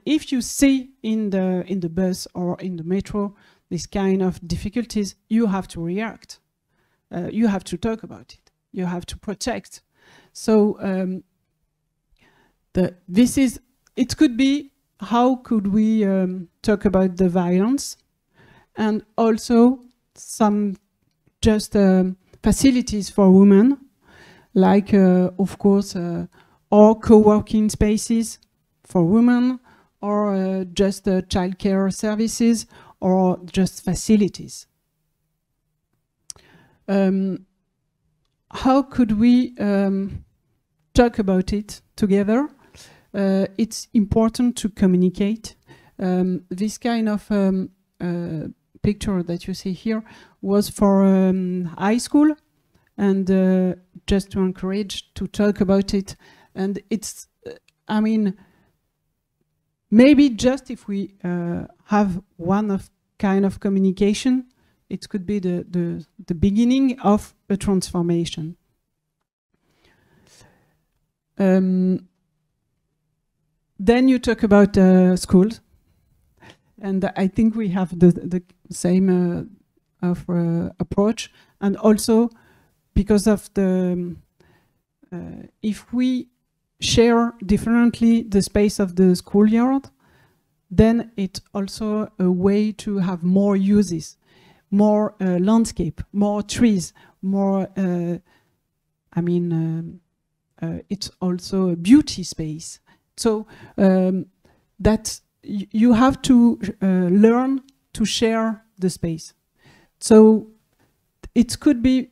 if you see in the bus or in the metro this kind of difficulties, you have to react. You have to talk about it. You have to protect. So it could be, how could we talk about the violence, and also some just facilities for women, like of course or co-working spaces for women, or just childcare services, or just facilities. How could we talk about it together? It's important to communicate. This kind of picture that you see here was for high school, and just to encourage to talk about it. And it's, I mean, maybe just if we have one of kind of communication, it could be the beginning of a transformation. Then you talk about schools, and I think we have the same approach, and also because of the if we share differently the space of the schoolyard, then it's also a way to have more uses, more landscape, more trees, more I mean it's also a beauty space. So that you have to learn to share the space. So it could be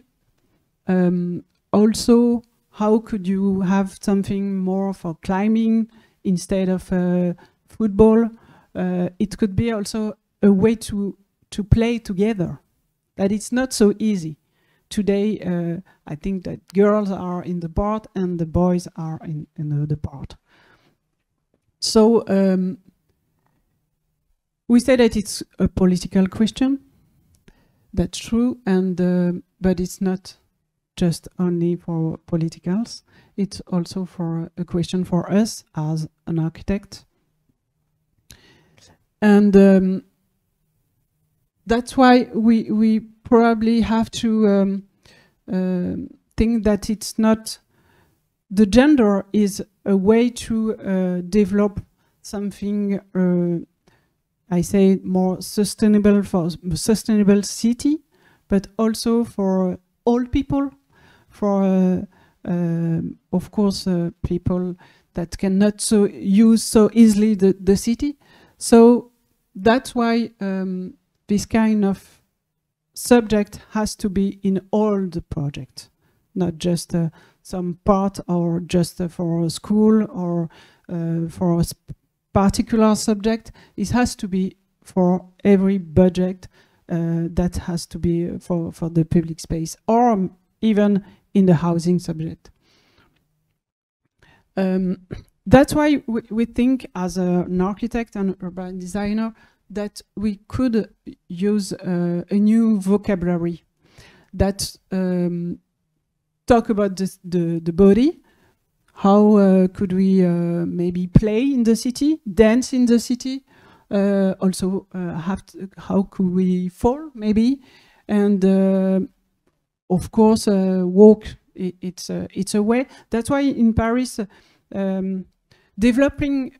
also, how could you have something more for climbing instead of football? It could be also a way to play together. That it's not so easy. Today, I think that girls are in the part and the boys are in the part. So we say that it's a political question. That's true, and but it's not just only for politicals. It's also for a question for us as an architect. And that's why we probably have to think that it's not, the gender is a way to develop something, I say more sustainable, for sustainable city, but also for all people, for of course people that cannot use so easily the city. So that's why this kind of subject has to be in all the projects, not just some part, or just for a school, or for a particular subject. It has to be for every budget that has to be for the public space, or even in the housing subject. That's why we think, as an architect and urban designer, that we could use a new vocabulary that talk about the body. How could we maybe play in the city, dance in the city? Also, how could we fall, maybe? And of course, walk. It's a way. That's why in Paris, developing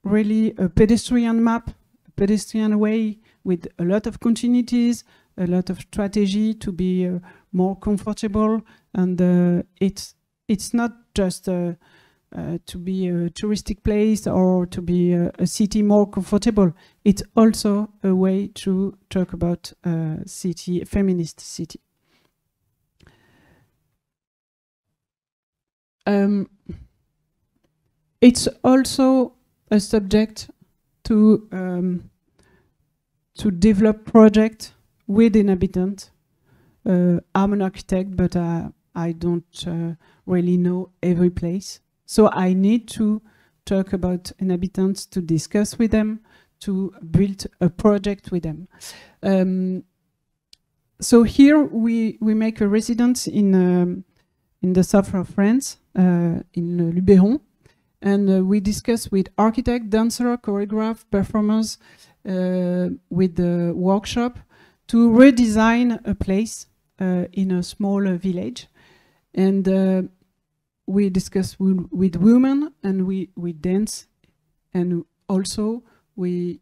really a pedestrian map, a pedestrian way with a lot of continuities, a lot of strategy to be more comfortable, and it's not just to be a touristic place or to be a city more comfortable. It's also a way to talk about city, a feminist city. It's also a subject to develop project with inhabitants. I'm an architect, but I don't really know every place. So I need to talk about inhabitants, to discuss with them, to build a project with them. So here we make a residence in the south of France, in Luberon. And we discuss with architect, dancer, choreograph, performers, with the workshop to redesign a place in a small village. And we discuss with women, and we dance, and also we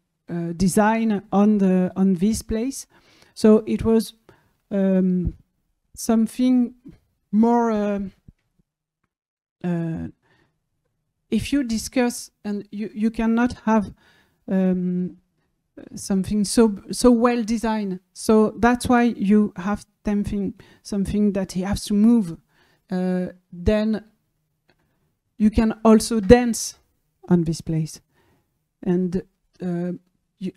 design on this place. So it was something more. If you discuss, and you cannot have something so well designed. So that's why you have something that he has to move. Then you can also dance on this place. And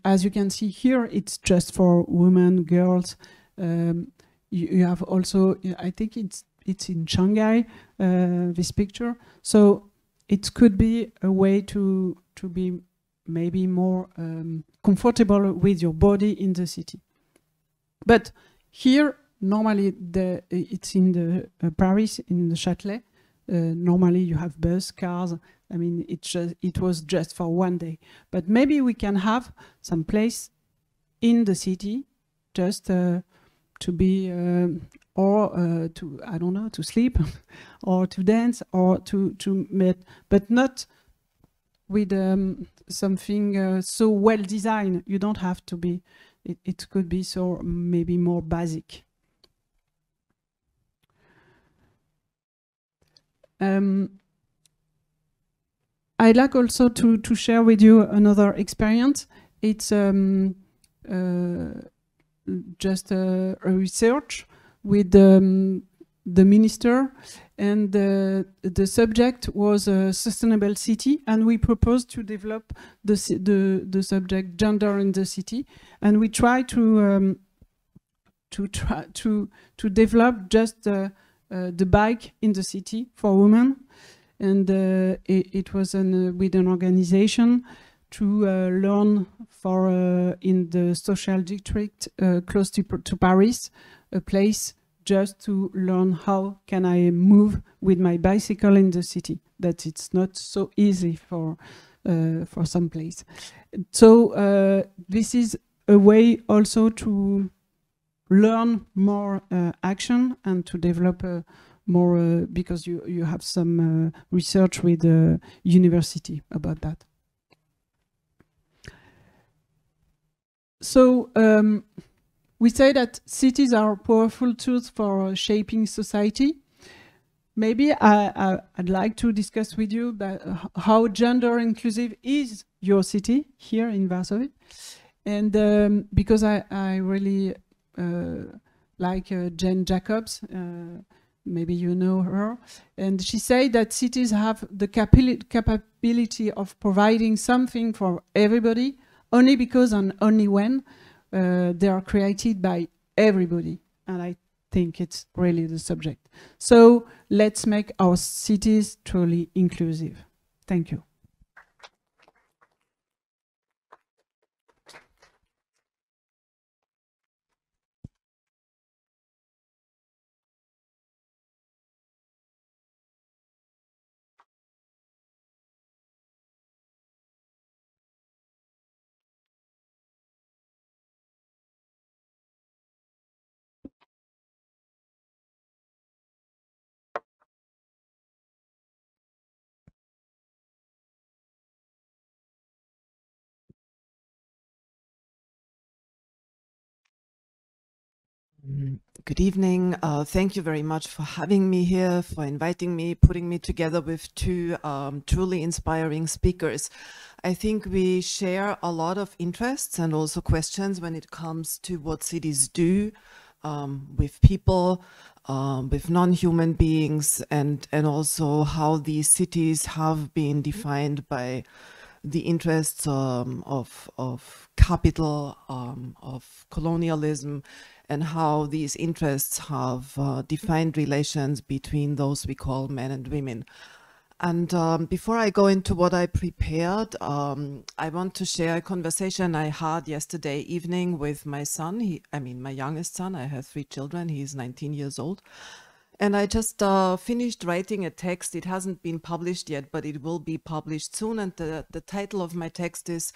as you can see here, it's just for women, girls. You have also, I think it's in Shanghai, this picture. So it could be a way to be maybe more comfortable with your body in the city. But here, normally, it's in the Paris, in the Châtelet. Normally, you have bus, cars. I mean, it was just for one day. But maybe we can have some place in the city, just to be, or to, I don't know, to sleep, or to dance, or to meet, but not with something so well designed. You don't have to be. It could be so maybe more basic. I'd like also to share with you another experience. It's just a research with the minister, and the subject was a sustainable city, and we proposed to develop the subject gender in the city, and we try to develop just the bike in the city for women, and it was with an organization to learn for in the social district close to Paris, a place just to learn how can I move with my bicycle in the city. That it's not so easy for some place. So this is a way also to learn more action and to develop more because you have some research with the university about that. So we say that cities are powerful tools for shaping society. Maybe I'd like to discuss with you that how gender inclusive is your city here in Varsovie, and because I really like Jane Jacobs, maybe you know her, and she said that cities have the capability of providing something for everybody only because and only when they are created by everybody, and I think it's really the subject. So let's make our cities truly inclusive. Thank you. Good evening. Thank you very much for having me here, for inviting me, putting me together with two truly inspiring speakers. I think we share a lot of interests and also questions when it comes to what cities do with people, with non-human beings, and also how these cities have been defined by the interests of capital, of colonialism, and how these interests have defined relations between those we call men and women. And before I go into what I prepared, I want to share a conversation I had yesterday evening with my son. My youngest son. I have 3 children. He's 19 years old. And I just finished writing a text. It hasn't been published yet, but it will be published soon. And the title of my text is,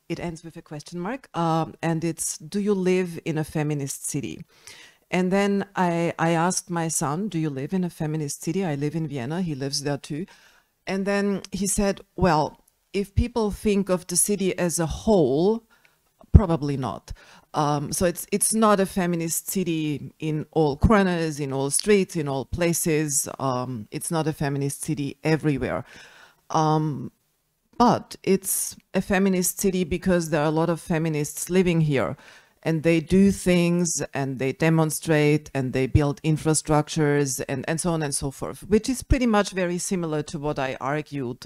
it ends with a question mark, and it's, do you live in a feminist city? And then I asked my son, do you live in a feminist city? I live in Vienna. He lives there too. And then he said, well, if people think of the city as a whole, probably not. So it's not a feminist city in all corners, in all streets, in all places. It's not a feminist city everywhere. But it's a feminist city because there are a lot of feminists living here, and they do things and they demonstrate and they build infrastructures and so on and so forth, which is pretty much very similar to what I argued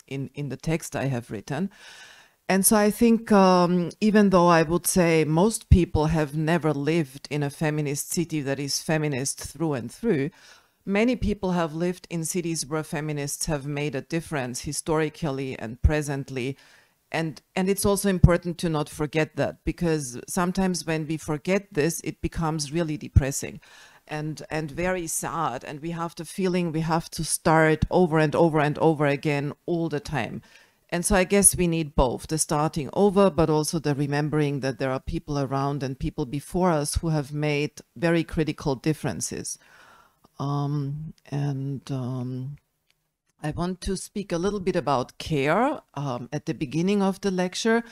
in the text I have written. And so I think even though I would say most people have never lived in a feminist city that is feminist through and through, many people have lived in cities where feminists have made a difference historically and presently. And it's also important to not forget that, because sometimes when we forget this, it becomes really depressing and very sad. And we have the feeling we have to start over and over and over again all the time. And so I guess we need both, the starting over, but also the remembering that there are people around and people before us who have made very critical differences. I want to speak a little bit about care at the beginning of the lecture.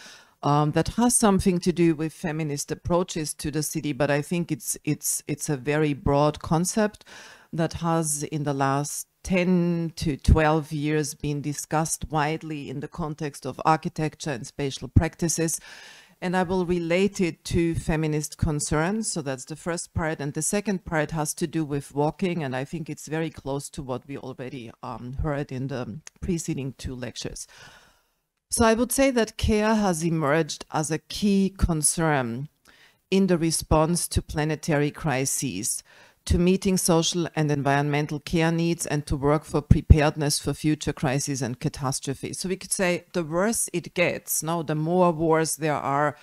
That has something to do with feminist approaches to the city, but I think it's a very broad concept that has in the last 10 to 12 years been discussed widely in the context of architecture and spatial practices. And I will relate it to feminist concerns. So that's the first part. And the second part has to do with walking. And I think it's very close to what we already heard in the preceding two lectures. So I would say that care has emerged as a key concern in the response to planetary crises, to meeting social and environmental care needs, and to work for preparedness for future crises and catastrophes. So we could say the worse it gets, no, the more wars there are,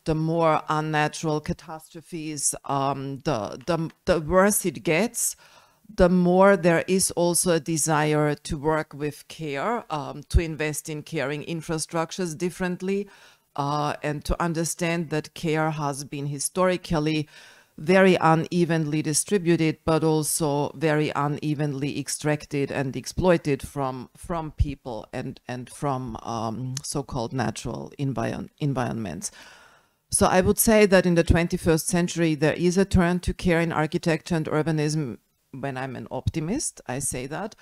the more unnatural catastrophes, the worse it gets, the more there is also a desire to work with care, to invest in caring infrastructures differently, and to understand that care has been historically very unevenly distributed, but also very unevenly extracted and exploited from people and from so-called natural environments. So I would say that in the 21st century, there is a turn to care in architecture and urbanism. When I'm an optimist, I say that.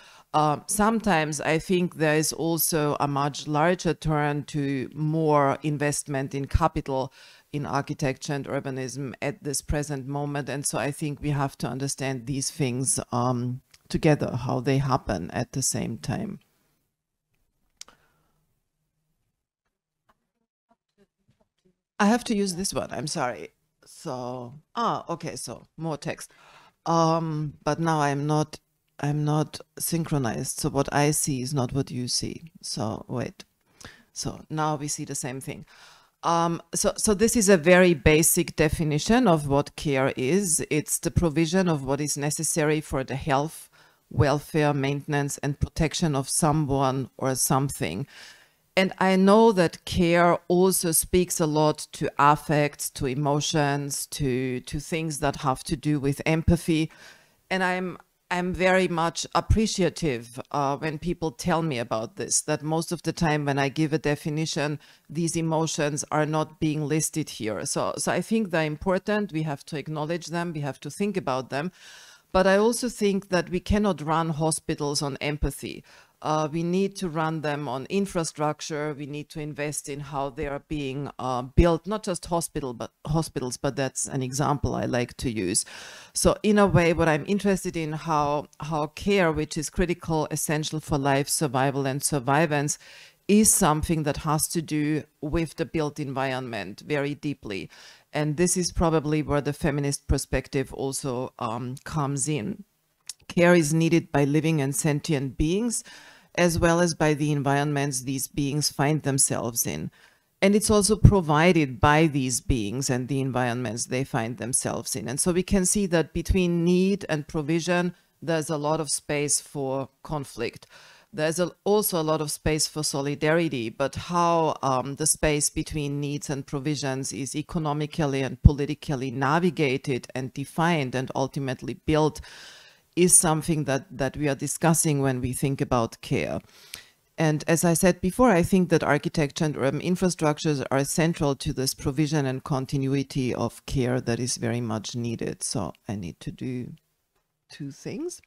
Sometimes I think there is also a much larger turn to more investment in capital in architecture and urbanism at this present moment. And so I think we have to understand these things together, how they happen at the same time. I have to use this one, I'm sorry. So, okay, so more text. But now I'm not synchronized. So what I see is not what you see. So wait, so now we see the same thing. So this is a very basic definition of what care is. It's the provision of what is necessary for the health, welfare, maintenance, and protection of someone or something. And I know that care also speaks a lot to affects, to emotions, to things that have to do with empathy. And I'm very much appreciative when people tell me about this, that most of the time when I give a definition, these emotions are not being listed here. So I think they're important. We have to acknowledge them. We have to think about them. But I also think that we cannot run hospitals on empathy. We need to run them on infrastructure. We need to invest in how they are being built, not just hospitals, but that's an example I like to use. So in a way, what I'm interested in how care, which is critical, essential for life, survival, and survivance, is something that has to do with the built environment very deeply. And this is probably where the feminist perspective also comes in. Care is needed by living and sentient beings, as well as by the environments these beings find themselves in. And it's also provided by these beings and the environments they find themselves in. And so we can see that between need and provision, there's a lot of space for conflict. There's also a lot of space for solidarity, but how the space between needs and provisions is economically and politically navigated and defined and ultimately built is something that we are discussing when we think about care. And as I said before, I think that architecture and urban infrastructures are central to this provision and continuity of care that is very much needed. So I need to do two things.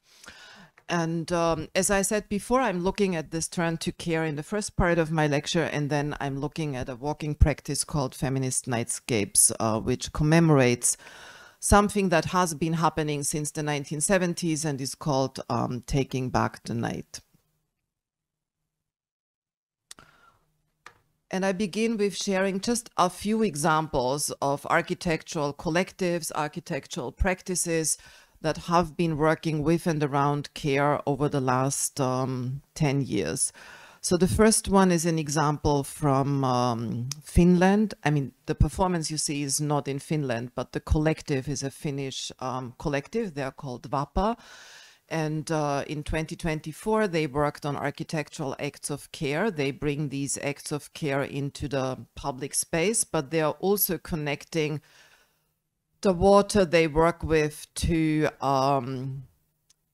And as I said before, I'm looking at this turn to care in the first part of my lecture, and then I'm looking at a walking practice called Feminist Nightscapes, which commemorates something that has been happening since the 1970s and is called Taking Back the Night. And I begin with sharing just a few examples of architectural collectives, architectural practices that have been working with and around care over the last 10 years. So the first one is an example from Finland. I mean, the performance you see is not in Finland, but the collective is a Finnish collective. They're called Vapa. And in 2024, they worked on architectural acts of care. They bring these acts of care into the public space, but they are also connecting the water they work with to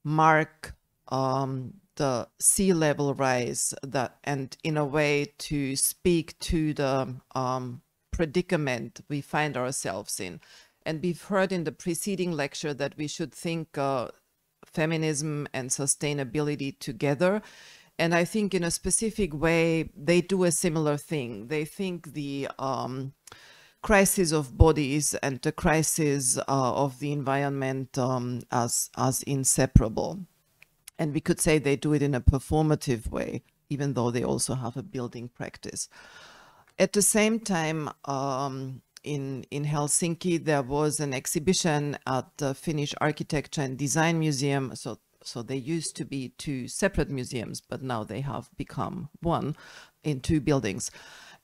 mark the sea level rise, and in a way to speak to the predicament we find ourselves in. And we've heard in the preceding lecture that we should think feminism and sustainability together. And I think in a specific way, they do a similar thing. They think the crisis of bodies and the crisis of the environment as inseparable. And we could say they do it in a performative way, even though they also have a building practice. At the same time, in Helsinki, there was an exhibition at the Finnish Architecture and Design Museum. So they used to be two separate museums, but now they have become one in two buildings.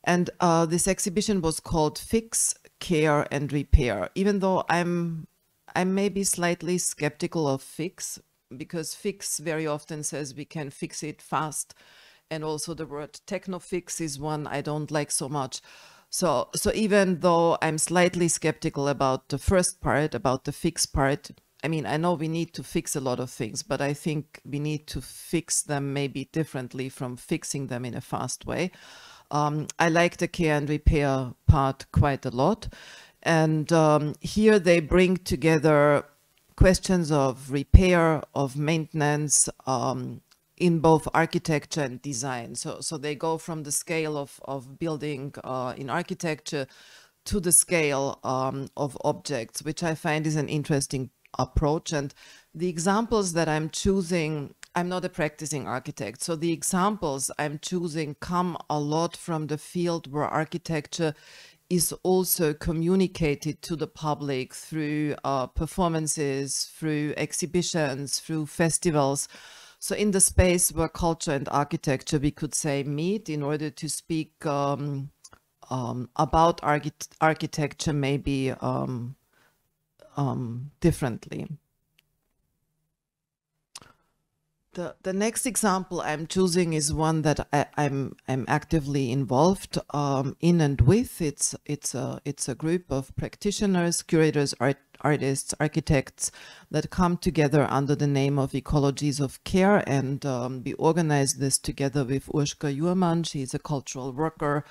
And this exhibition was called Fix, Care and Repair, even though I'm maybe slightly skeptical of fix, because fix very often says we can fix it fast. And also the word techno-fix is one I don't like so much. So even though I'm slightly skeptical about the first part, about the fix part, I mean, I know we need to fix a lot of things, but I think we need to fix them maybe differently from fixing them in a fast way. I like the care and repair part quite a lot. And here they bring together questions of repair, of maintenance, in both architecture and design. So they go from the scale of building in architecture to the scale of objects, which I find is an interesting approach. And the examples that I'm choosing, I'm not a practicing architect, so the examples I'm choosing come a lot from the field where architecture is also communicated to the public through performances, through exhibitions, through festivals. So in the space where culture and architecture, we could say, meet in order to speak about architecture maybe differently. The next example I'm choosing is one that I'm actively involved in and with. It's a group of practitioners, curators, artists, architects that come together under the name of Ecologies of Care, and we organize this together with Urška Jurman. She's a cultural worker,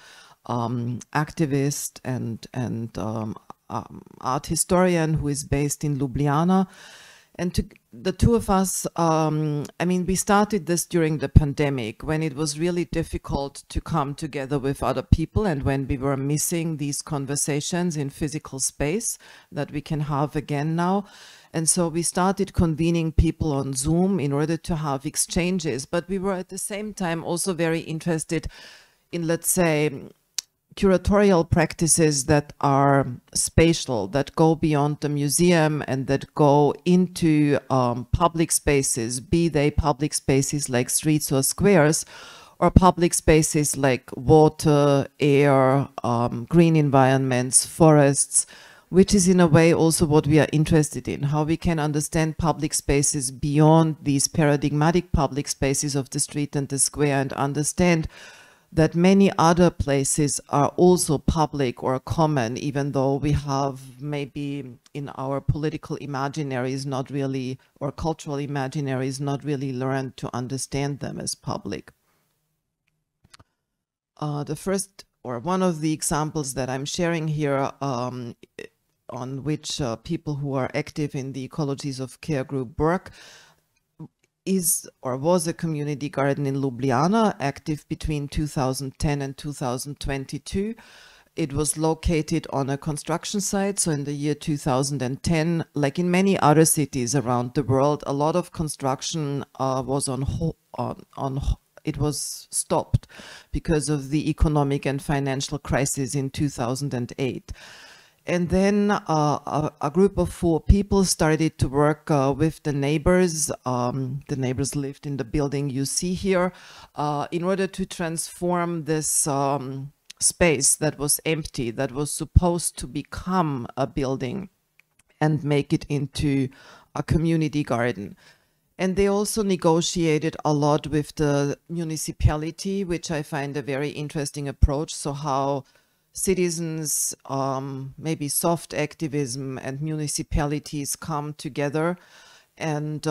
activist, and art historian who is based in Ljubljana. And the two of us, I mean, we started this during the pandemic when it was really difficult to come together with other people, and when we were missing these conversations in physical space that we can have again now. And so we started convening people on Zoom in order to have exchanges, but we were at the same time also very interested in, let's say, curatorial practices that are spatial, that go beyond the museum and that go into public spaces, be they public spaces like streets or squares, or public spaces like water, air, green environments, forests, which is in a way also what we are interested in, how we can understand public spaces beyond these paradigmatic public spaces of the street and the square, and understand that many other places are also public or common, even though we have maybe in our political imaginaries not really, or cultural imaginaries not really learned to understand them as public. The first, or one of the examples that I'm sharing here, on which people who are active in the ecologies of care group work, is or was a community garden in Ljubljana, active between 2010 and 2022. It was located on a construction site. So in the year 2010, like in many other cities around the world, a lot of construction was it was stopped because of the economic and financial crisis in 2008. And then a group of 4 people started to work with the neighbors. The neighbors lived in the building you see here, in order to transform this space that was empty, that was supposed to become a building, and make it into a community garden. And they also negotiated a lot with the municipality, which I find a very interesting approach. So how citizens, maybe soft activism, and municipalities come together and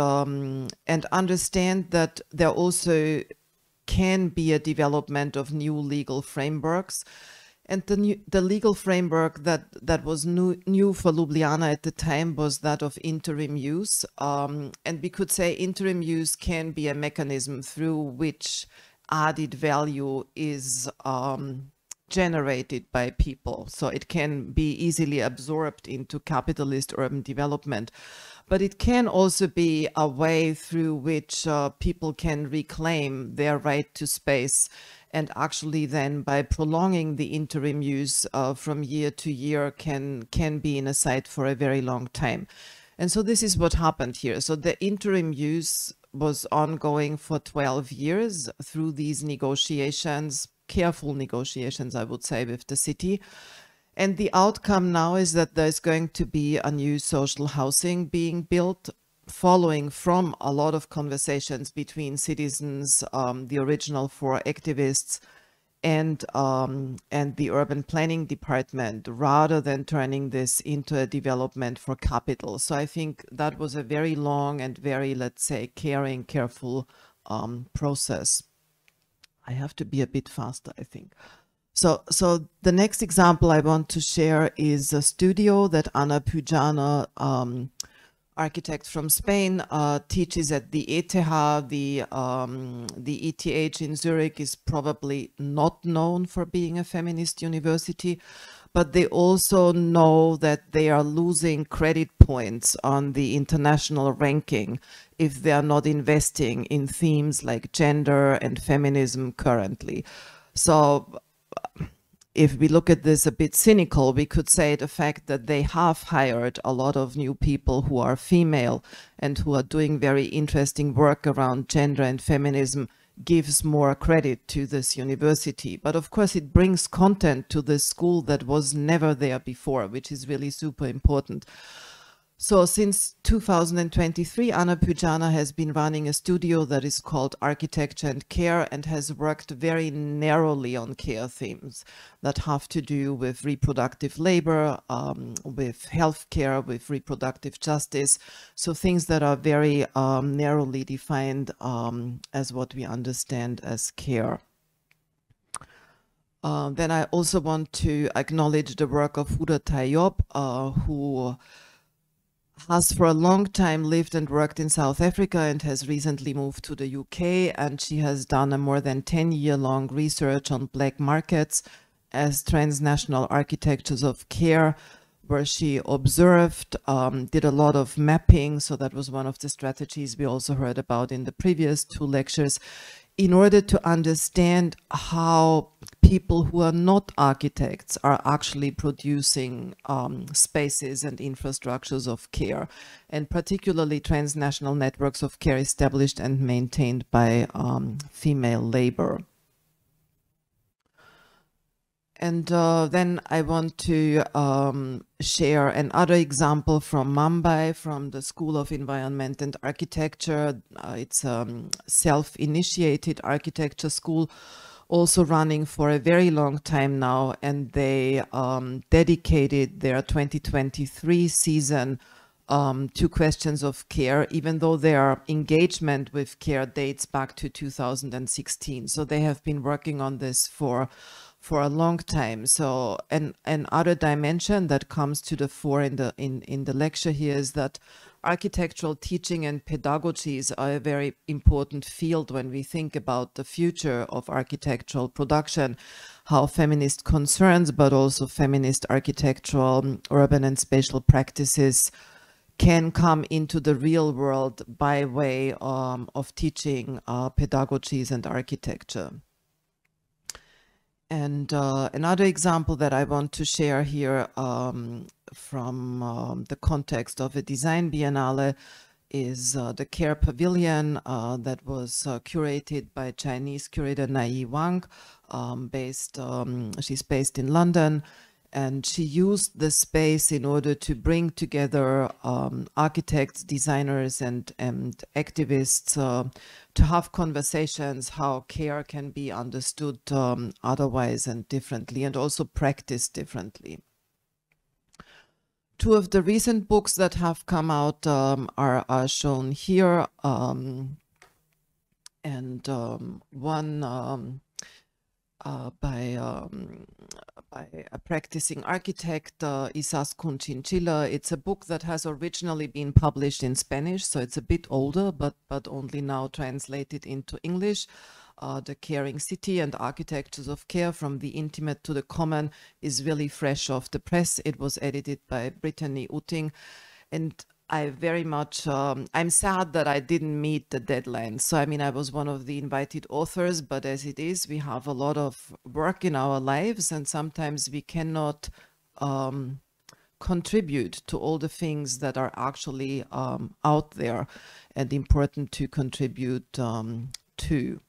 understand that there also can be a development of new legal frameworks. And the legal framework that was new for Ljubljana at the time was that of interim use. And we could say interim use can be a mechanism through which added value is generated by people. So it can be easily absorbed into capitalist urban development. But it can also be a way through which people can reclaim their right to space, and actually then by prolonging the interim use from year to year can be in a site for a very long time. And so this is what happened here. So the interim use was ongoing for 12 years through these negotiations, careful negotiations, I would say, with the city. And the outcome now is that there's going to be a new social housing being built, following from a lot of conversations between citizens, the original 4 activists, and the urban planning department, rather than turning this into a development for capital. So I think that was a very long and very, let's say, caring, careful process. I have to be a bit faster, I think. So the next example I want to share is a studio that Ana Pujana, architect from Spain, teaches at the ETH. The ETH in Zurich is probably not known for being a feminist university, but they also know that they are losing credit points on the international ranking if they are not investing in themes like gender and feminism currently. So if we look at this a bit cynical, we could say the fact that they have hired a lot of new people who are female and who are doing very interesting work around gender and feminism gives more credit to this university. But of course, it brings content to this school that was never there before, which is really super important. So since 2023, Ana Pujana has been running a studio that is called Architecture and Care, and has worked very narrowly on care themes that have to do with reproductive labor, with healthcare, with reproductive justice. So things that are very narrowly defined as what we understand as care. Then I also want to acknowledge the work of Huda Tayyop, who has for a long time lived and worked in South Africa and has recently moved to the UK, and she has done a more than 10-year-long research on black markets as transnational architectures of care, where she observed, did a lot of mapping. So that was one of the strategies we also heard about in the previous 2 lectures, in order to understand how people who are not architects are actually producing spaces and infrastructures of care, and particularly transnational networks of care established and maintained by female labor. And then I want to share another example from Mumbai, from the School of Environment and Architecture. It's a self-initiated architecture school, also running for a very long time now, and they dedicated their 2023 season to questions of care, even though their engagement with care dates back to 2016. So they have been working on this for a long time. So an other dimension that comes to the fore in the lecture here is that architectural teaching and pedagogies are a very important field when we think about the future of architectural production, how feminist concerns, but also feminist architectural, urban and spatial practices can come into the real world by way of teaching pedagogies and architecture. And another example that I want to share here from the context of a design biennale is the Care Pavilion that was curated by Chinese curator Nai Wang. She's based in London, and she used the space in order to bring together architects, designers, and activists to have conversations how care can be understood otherwise and differently, and also practiced differently. Two of the recent books that have come out are shown here, and one by a practicing architect, Izaskun Chinchilla. It's a book that has originally been published in Spanish, so it's a bit older, but only now translated into English. The Caring City and Architectures of Care, from the Intimate to the Common, is really fresh off the press. It was edited by Brittany Utting, and I very much, I'm sad that I didn't meet the deadline. So, I mean, I was one of the invited authors, but as it is, we have a lot of work in our lives, and sometimes we cannot contribute to all the things that are actually out there and important to contribute to.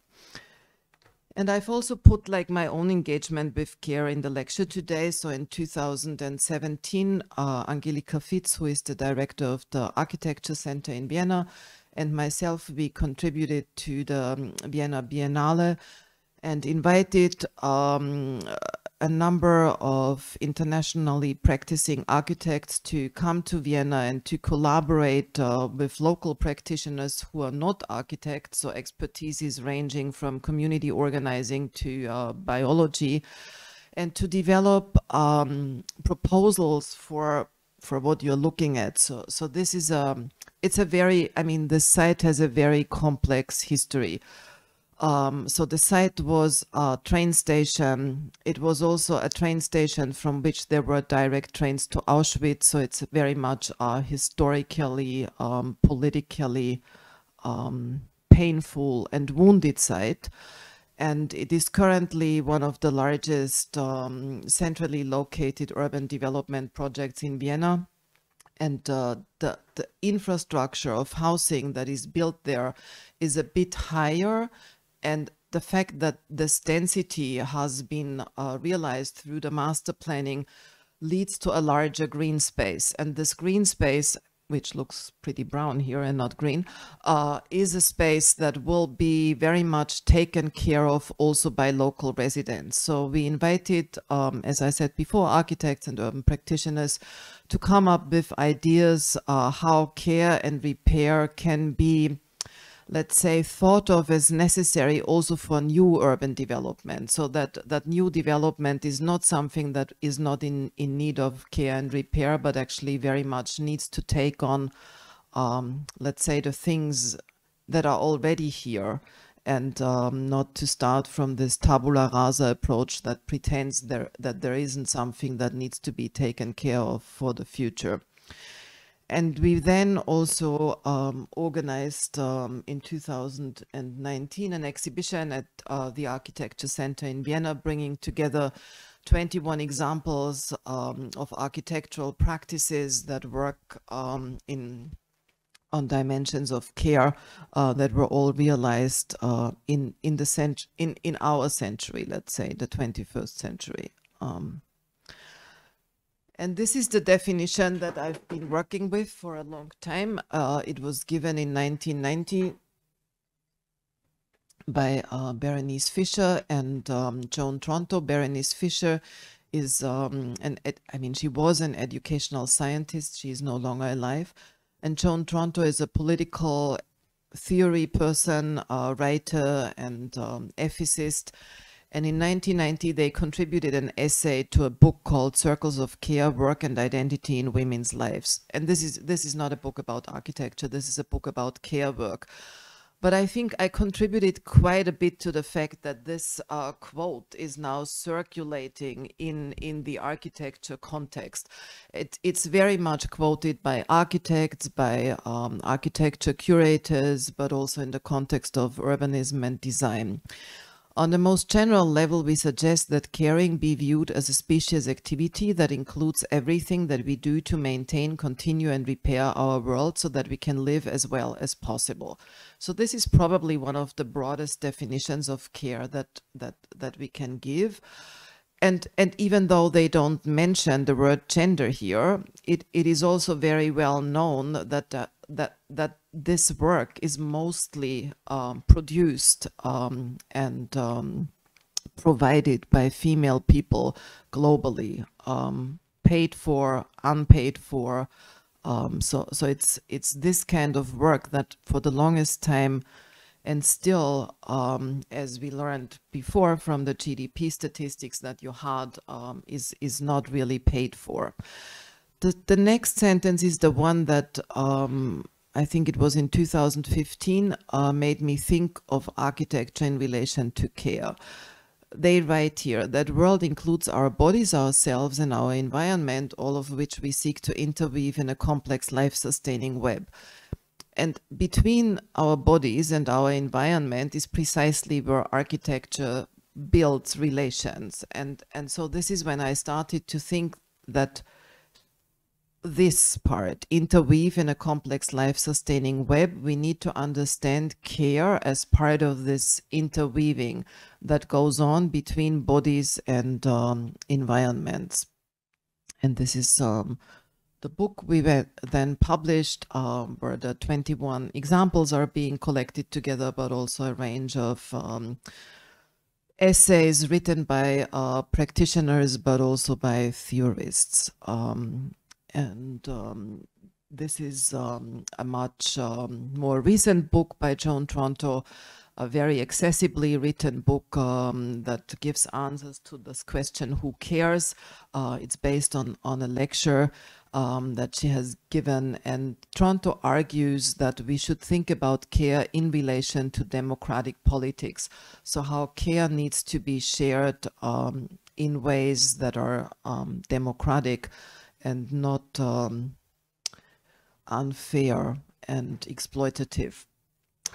And I've also put like my own engagement with care in the lecture today. So in 2017, Angelika Fitz, who is the director of the Architecture Center in Vienna, and myself, we contributed to the Vienna Biennale and invited a number of internationally practicing architects to come to Vienna and to collaborate with local practitioners who are not architects. So expertise is ranging from community organizing to biology, and to develop proposals for what you're looking at. So this is it's a very, I mean, the site has a very complex history. So the site was a train station. It was also a train station from which there were direct trains to Auschwitz. So it's very much a historically, politically painful and wounded site. And it is currently one of the largest centrally located urban development projects in Vienna. And the infrastructure of housing that is built there is a bit higher. And the fact that this density has been realized through the master planning leads to a larger green space. And this green space, which looks pretty brown here and not green, is a space that will be very much taken care of also by local residents. So we invited, as I said before, architects and urban practitioners to come up with ideas how care and repair can be, let's say, thought of as necessary also for new urban development, so that new development is not something that is not in need of care and repair, but actually very much needs to take on, let's say, the things that are already here, and not to start from this tabula rasa approach that pretends that there isn't something that needs to be taken care of for the future. And we then also organized in 2019 an exhibition at the Architecture Center in Vienna, bringing together 21 examples of architectural practices that work on dimensions of care that were all realized in our century, let's say the 21st century. And this is the definition that I've been working with for a long time. It was given in 1990 by Berenice Fischer and Joan Tronto. Berenice Fischer I mean, she was an educational scientist. She is no longer alive. And Joan Tronto is a political theory person, writer, and ethicist. And in 1990, they contributed an essay to a book called Circles of Care, Work and Identity in Women's Lives. And this is not a book about architecture. This is a book about care work. But I think I contributed quite a bit to the fact that this quote is now circulating in the architecture context. It's very much quoted by architects, by architecture curators, but also in the context of urbanism and design. On the most general level, we suggest that caring be viewed as a species activity that includes everything that we do to maintain, continue, and repair our world so that we can live as well as possible. So this is probably one of the broadest definitions of care that we can give. And even though they don't mention the word gender here, it is also very well known that that this work is mostly produced and provided by female people globally, paid for, unpaid for. So it's this kind of work that for the longest time, and still, as we learned before from the GDP statistics that you had, is not really paid for. The next sentence is the one that I think it was in 2015 made me think of architecture in relation to care. They write here that world includes our bodies, ourselves, and our environment, all of which we seek to interweave in a complex life-sustaining web. And between our bodies and our environment is precisely where architecture builds relations. And so this is when I started to think that this part, interweave in a complex life-sustaining web, we need to understand care as part of this interweaving that goes on between bodies and environments. And this is the book we then published, where the 21 examples are being collected together, but also a range of essays written by practitioners, but also by theorists. This is a much more recent book by Joan Tronto, a very accessibly written book that gives answers to this question, who cares? It's based on a lecture that she has given, and Tronto argues that we should think about care in relation to democratic politics. So how care needs to be shared in ways that are democratic and not unfair and exploitative.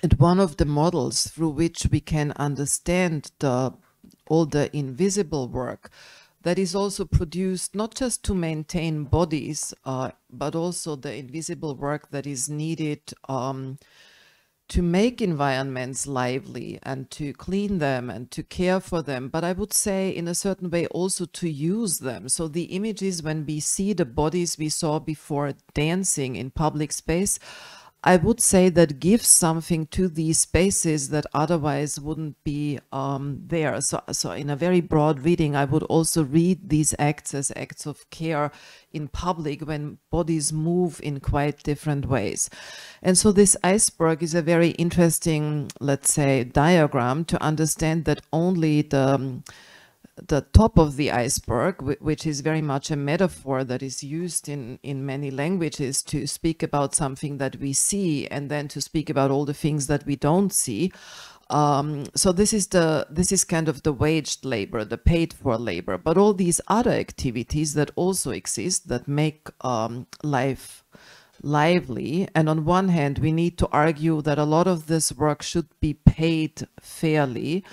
And one of the models through which we can understand all the invisible work that is also produced not just to maintain bodies, but also the invisible work that is needed to make environments lively and to clean them and to care for them, but I would say in a certain way also to use them. So the images, when we see the bodies we saw before dancing in public space, I would say that gives something to these spaces that otherwise wouldn't be there. So in a very broad reading, I would also read these acts as acts of care in public when bodies move in quite different ways. And so this iceberg is a very interesting, let's say, diagram to understand that only the top of the iceberg, which is very much a metaphor that is used in many languages to speak about something that we see and then to speak about all the things that we don't see. So this is kind of the waged labor, the paid for labor, but all these other activities that also exist that make life lively. And on one hand, we need to argue that a lot of this work should be paid fairly.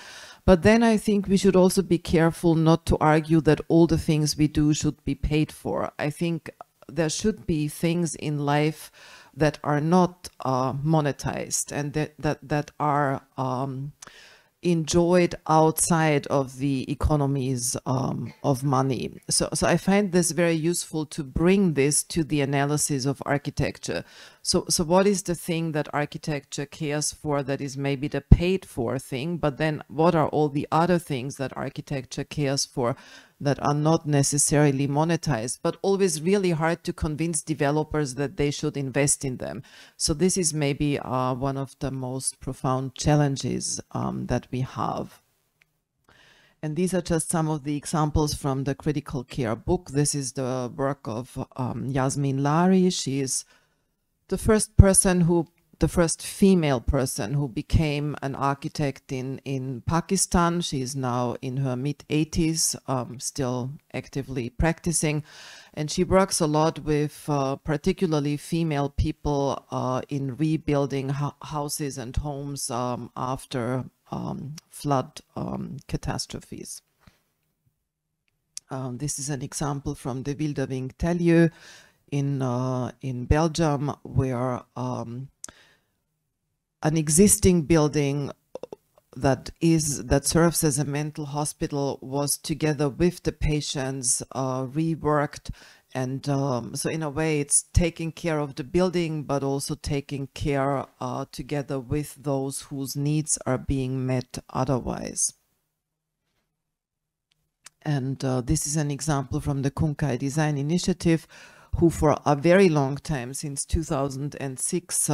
But then I think we should also be careful not to argue that all the things we do should be paid for. I think there should be things in life that are not monetized and that are enjoyed outside of the economies of money. So I find this very useful to bring this to the analysis of architecture. So what is the thing that architecture cares for that is maybe the paid for thing, but then what are all the other things that architecture cares for that are not necessarily monetized, but always really hard to convince developers that they should invest in them. So this is maybe one of the most profound challenges that we have. And these are just some of the examples from the critical care book. This is the work of Yasmin Lari. She is the first female person who became an architect in Pakistan. She is now in her mid-80s, still actively practicing. And she works a lot with particularly female people in rebuilding houses and homes after flood catastrophes. This is an example from the Wildering Tellieu in Belgium, where an existing building that serves as a mental hospital was, together with the patients, reworked. And so in a way, it's taking care of the building, but also taking care together with those whose needs are being met otherwise. And this is an example from the Kunkai Design Initiative, who for a very long time, since 2006,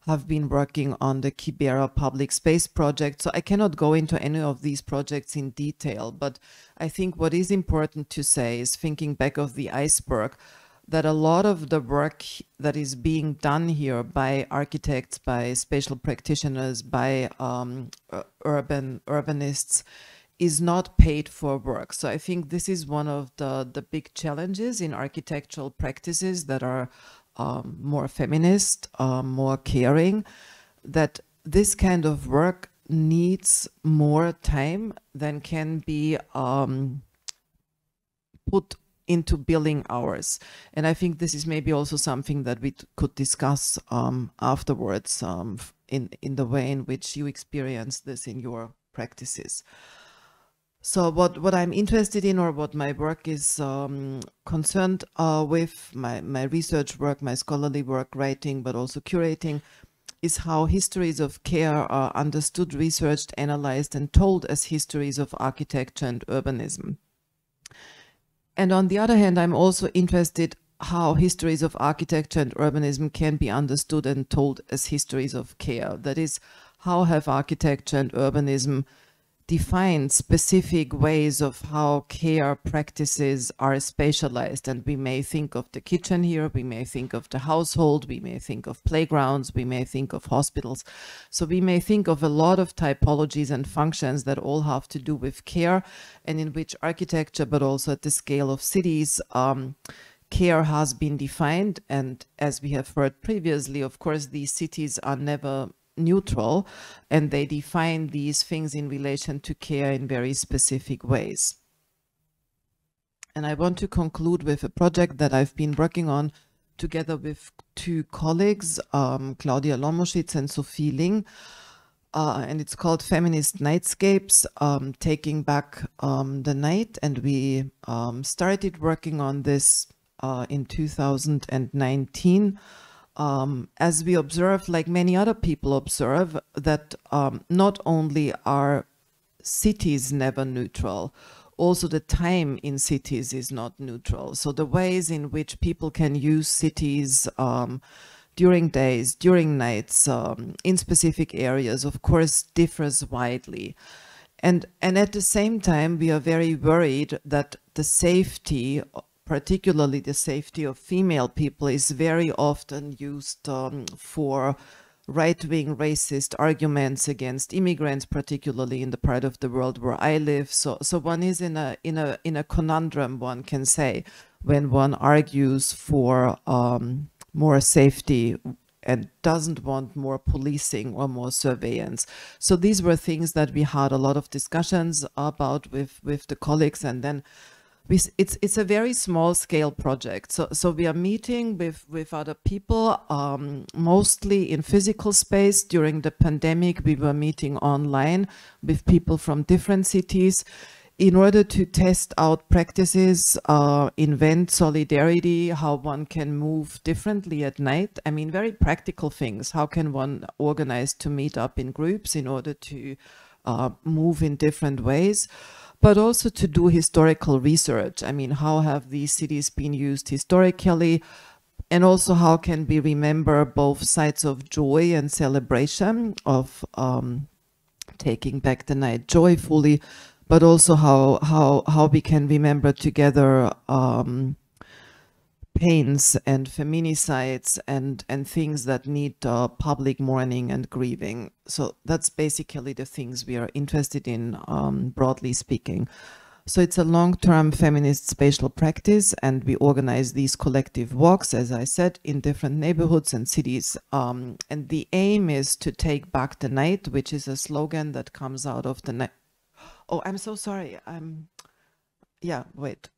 have been working on the Kibera public space project. So I cannot go into any of these projects in detail, but I think what is important to say is, thinking back of the iceberg, that a lot of the work that is being done here by architects, by spatial practitioners, by urbanists, is not paid for work. So I think this is one of the big challenges in architectural practices that are more feminist, more caring, that this kind of work needs more time than can be put into billing hours. And I think this is maybe also something that we could discuss afterwards in the way in which you experience this in your practices. So what I'm interested in, or what my work is concerned with, my research work, my scholarly work, writing, but also curating, is how histories of care are understood, researched, analyzed, and told as histories of architecture and urbanism. And on the other hand, I'm also interested how histories of architecture and urbanism can be understood and told as histories of care. That is, how have architecture and urbanism define specific ways of how care practices are spatialized. And we may think of the kitchen here, we may think of the household, we may think of playgrounds, we may think of hospitals. So we may think of a lot of typologies and functions that all have to do with care, and in which architecture, but also at the scale of cities, care has been defined. And as we have heard previously, of course, these cities are never neutral, and they define these things in relation to care in very specific ways. And I want to conclude with a project that I've been working on together with two colleagues, Claudia Lomoschitz and Sophie Ling, and it's called Feminist Nightscapes, Taking Back the Night. And we started working on this in 2019. As we observe, like many other people observe, that not only are cities never neutral, also the time in cities is not neutral. So the ways in which people can use cities during days, during nights, in specific areas, of course, differs widely. And at the same time, we are very worried that the safety, particularly the safety of female people, is very often used for right-wing racist arguments against immigrants, particularly in the part of the world where I live. So one is in a conundrum, one can say, when one argues for more safety and doesn't want more policing or more surveillance. So these were things that we had a lot of discussions about with the colleagues, and then it's a very small scale project. So we are meeting with other people, mostly in physical space. During the pandemic, we were meeting online with people from different cities. in order to test out practices, invent solidarity, how one can move differently at night. I mean, very practical things. How can one organize to meet up in groups in order to move in different ways, but also to do historical research. I mean, how have these cities been used historically? And also how can we remember both sides of joy and celebration of taking back the night joyfully, but also how we can remember together pains and feminicides and things that need public mourning and grieving. So that's basically the things we are interested in, broadly speaking. So it's a long-term feminist spatial practice, and we organize these collective walks, as I said, in different neighborhoods and cities. And the aim is to take back the night, which is a slogan that comes out of the night. Oh, I'm so sorry. Yeah, wait.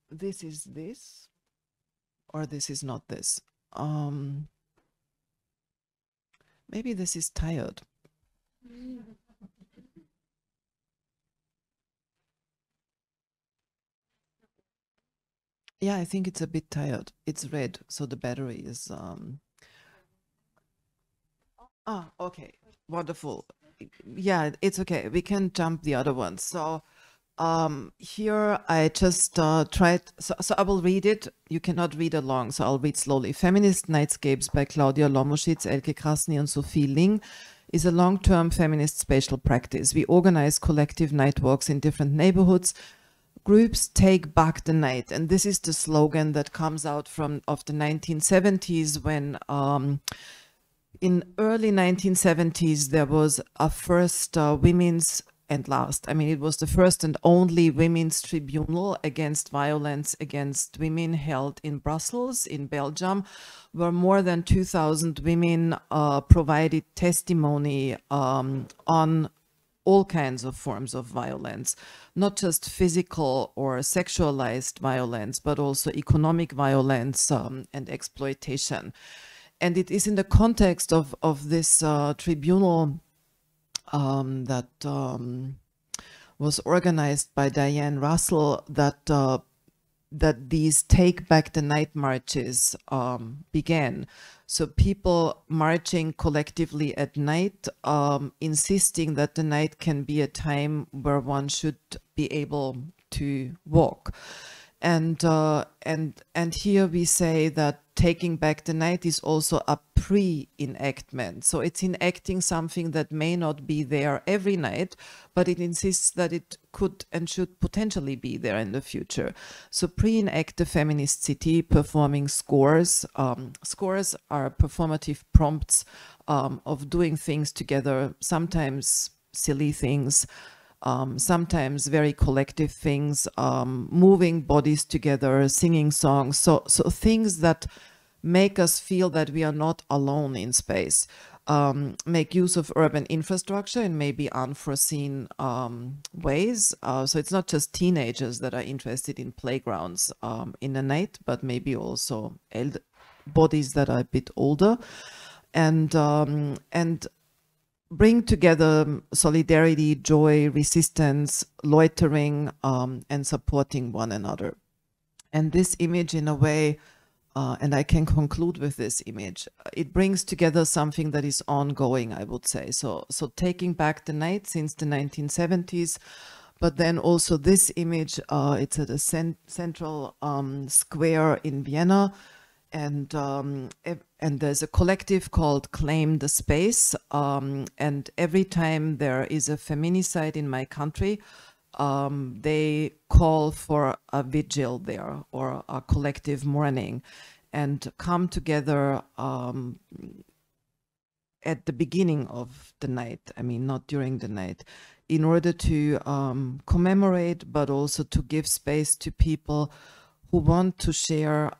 This is this, or this is not this. Maybe this is tired. Yeah, I think it's a bit tired. It's red, so the battery is... okay, wonderful. Yeah, it's okay. We can jump the other one. So here I just tried... So I will read it. You cannot read along, so I'll read slowly. Feminist Nightscapes by Claudia Lomoschitz, Elke Krasny, and Sophie Ling is a long-term feminist spatial practice. We organize collective night walks in different neighborhoods. Groups take back the night, and this is the slogan that comes out of the 1970s, when in early 1970s there was a first women's and last, I mean, it was the first and only women's tribunal against violence against women held in Brussels, in Belgium, where more than 2,000 women provided testimony on all kinds of forms of violence, not just physical or sexualized violence, but also economic violence and exploitation. And it is in the context of this tribunal that was organized by Diane Russell that these Take Back the Night marches began. So people marching collectively at night, insisting that the night can be a time where one should be able to walk. And here we say that taking back the night is also a pre-enactment. So it's enacting something that may not be there every night, but it insists that it could and should potentially be there in the future. So pre-enact the feminist city, performing scores. Scores are performative prompts of doing things together, sometimes silly things, sometimes very collective things, moving bodies together, singing songs, so things that make us feel that we are not alone in space. Make use of urban infrastructure in maybe unforeseen ways. So it's not just teenagers that are interested in playgrounds in the night, but maybe also bodies that are a bit older, and bring together solidarity, joy, resistance, loitering, and supporting one another. And this image, in a way, and I can conclude with this image, it brings together something that is ongoing, I would say. So taking back the night since the 1970s, but then also this image, it's at a central square in Vienna, and there's a collective called Claim the Space, and every time there is a feminicide in my country, they call for a vigil there, or a collective mourning, and come together at the beginning of the night, I mean not during the night, in order to commemorate, but also to give space to people who want to share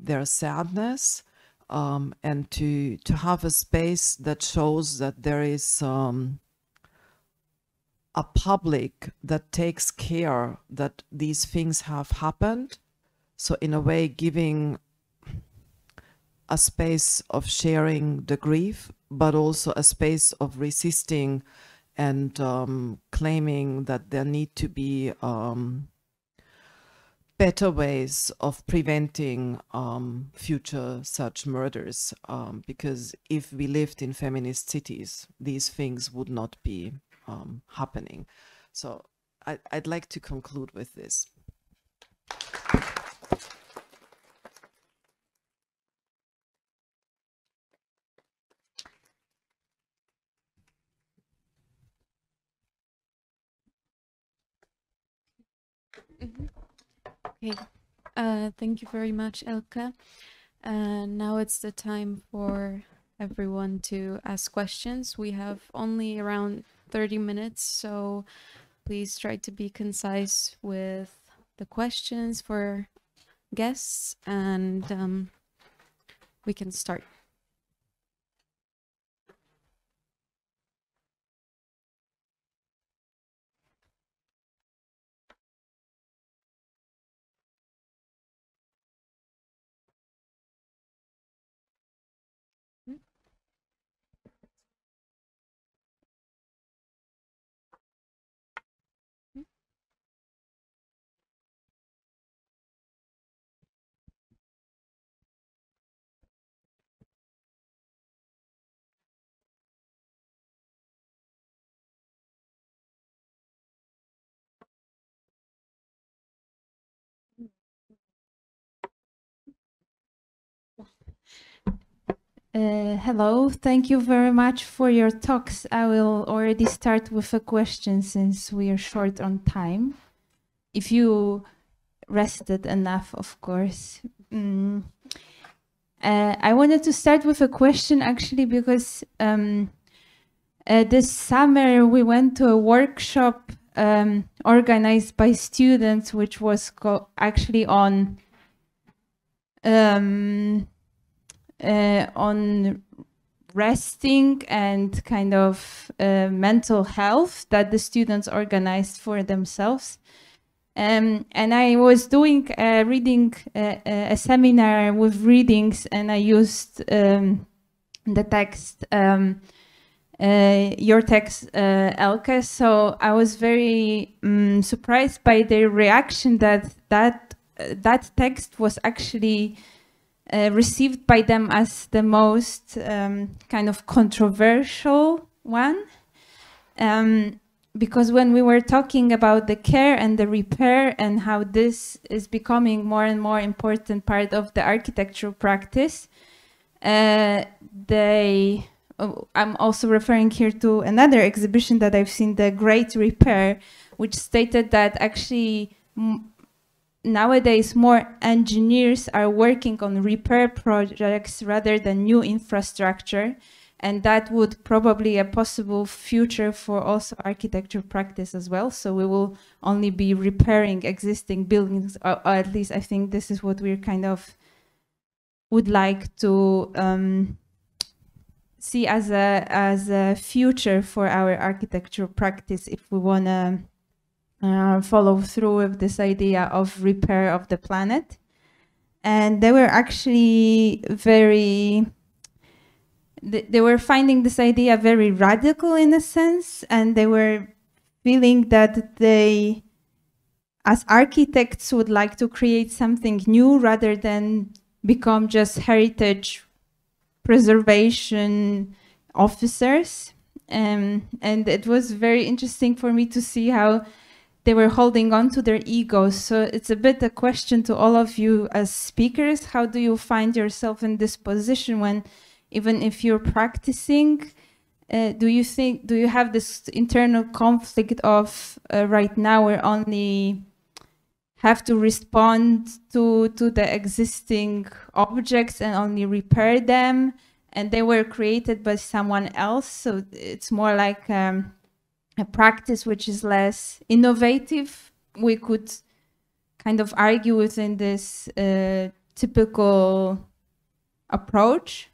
their sadness, and to have a space that shows that there is a public that takes care that these things have happened. So in a way, giving a space of sharing the grief, but also a space of resisting and claiming that there need to be better ways of preventing future such murders, because if we lived in feminist cities, these things would not be happening. So I'd like to conclude with this. Okay. Thank you very much, Elke. Now it's the time for everyone to ask questions. We have only around 30 minutes, so please try to be concise with the questions for guests, and we can start. Hello, thank you very much for your talks. I will already start with a question since we are short on time. If you rested enough, of course. I wanted to start with a question actually because this summer we went to a workshop organized by students, which was actually on resting and kind of mental health that the students organized for themselves. And I was doing a seminar with readings, and I used the text, your text, Elke. So I was very surprised by their reaction that text was actually received by them as the most kind of controversial one. Because when we were talking about the care and the repair and how this is becoming more and more important part of the architectural practice, I'm also referring here to another exhibition that I've seen, The Great Repair, which stated that actually nowadays more engineers are working on repair projects rather than new infrastructure, and that would probably a possible future for also architecture practice as well. So we will only be repairing existing buildings, or at least I think this is what we're kind of would like to see as a future for our architectural practice if we want to follow through with this idea of repair of the planet. And they were actually they were finding this idea very radical in a sense, and they were feeling that they, as architects, would like to create something new rather than become just heritage preservation officers. And it was very interesting for me to see how they were holding on to their egos. So it's a bit a question to all of you as speakers. How do you find yourself in this position when, even if you're practicing, do you have this internal conflict of right now we only have to respond to the existing objects and only repair them, and they were created by someone else, so it's more like a practice which is less innovative? We could kind of argue within this typical approach.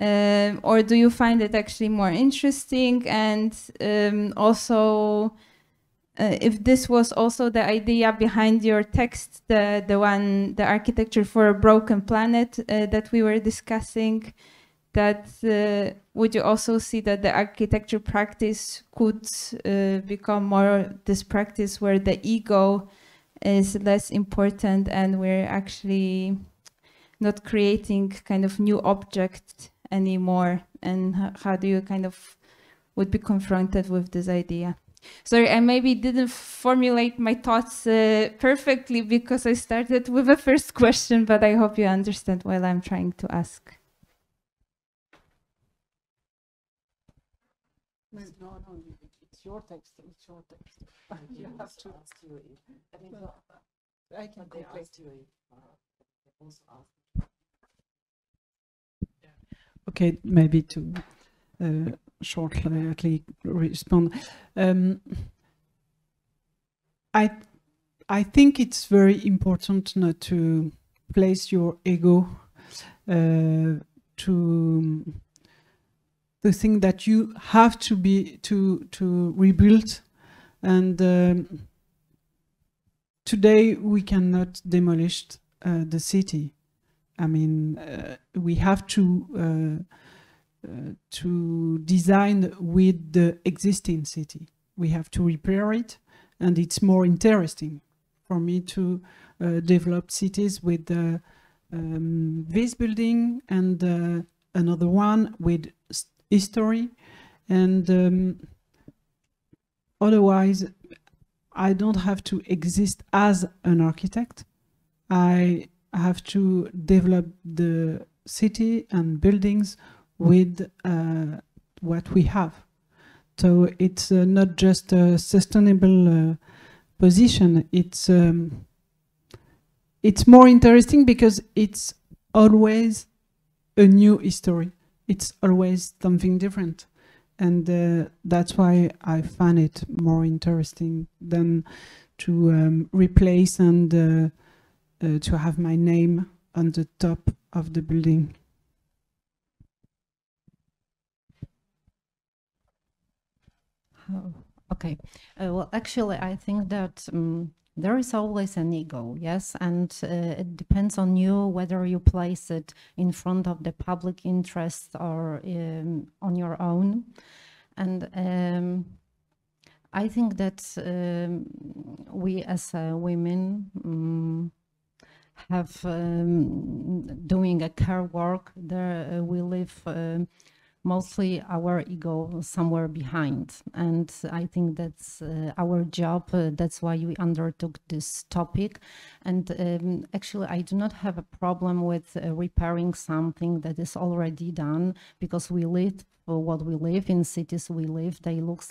Or do you find it actually more interesting? And also, if this was also the idea behind your text, the architecture for a broken planet that we were discussing, that would you also see that the architecture practice could become more this practice where the ego is less important and we're actually not creating kind of new objects anymore? And how do you kind of would be confronted with this idea? Sorry, I maybe didn't formulate my thoughts perfectly because I started with a first question, but I hope you understand what I'm trying to ask. No, it's your text. It's your text. You have to ask you. I can quickly. Okay, maybe to shortly respond. I think it's very important not to place your ego to the thing that you have to be to rebuild, and today we cannot demolish the city. I mean, we have to design with the existing city. We have to repair it, and it's more interesting for me to develop cities with this building and another one with history, and otherwise I don't have to exist as an architect. I have to develop the city and buildings with what we have. So it's not just a sustainable position. It's more interesting because it's always a new history. It's always something different, and that's why I find it more interesting than to replace and to have my name on the top of the building. Oh, okay. Well, actually, I think that there is always an ego, yes, and it depends on you whether you place it in front of the public interest or on your own. And I think that we as women have doing a care work there. We live mostly our ego somewhere behind, and I think that's our job. That's why we undertook this topic. And actually, I do not have a problem with repairing something that is already done, because we live what we live in cities. We live, they look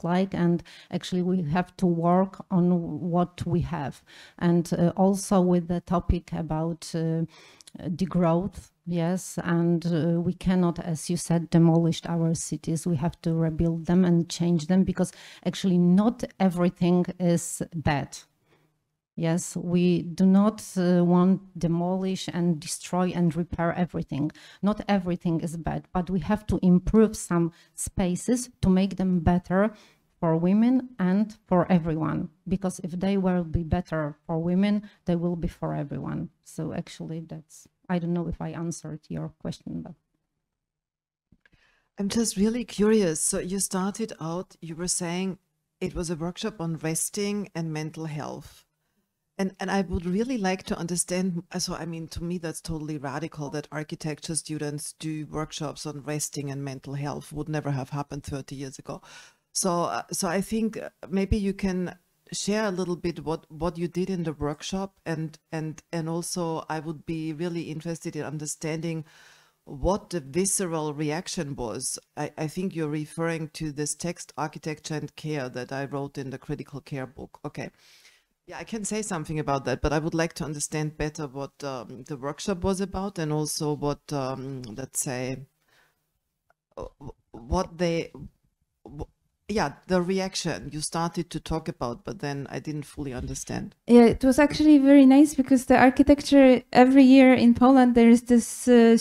like, and actually we have to work on what we have. And also with the topic about degrowth. Yes, and we cannot, as you said, demolish our cities. We have to rebuild them and change them, because actually not everything is bad. Yes, we do not want to demolish and destroy and repair everything. Not everything is bad, but we have to improve some spaces to make them better for women and for everyone. Because if they will be better for women, they will be for everyone. So actually that's, I don't know if I answered your question, but. I'm just really curious. So you started out, you were saying it was a workshop on resting and mental health. And I would really like to understand, so I mean, to me, that's totally radical that architecture students do workshops on resting and mental health. Would never have happened 30 years ago. So I think maybe you can share a little bit what you did in the workshop, and also I would be really interested in understanding what the visceral reaction was. I think you're referring to this text, Architecture and Care, that I wrote in the Critical Care book. Okay. Yeah, I can say something about that, but I would like to understand better what the workshop was about, and also what, let's say, the reaction you started to talk about, but then I didn't fully understand. Yeah, it was actually very nice, because the architecture, every year in Poland, there is this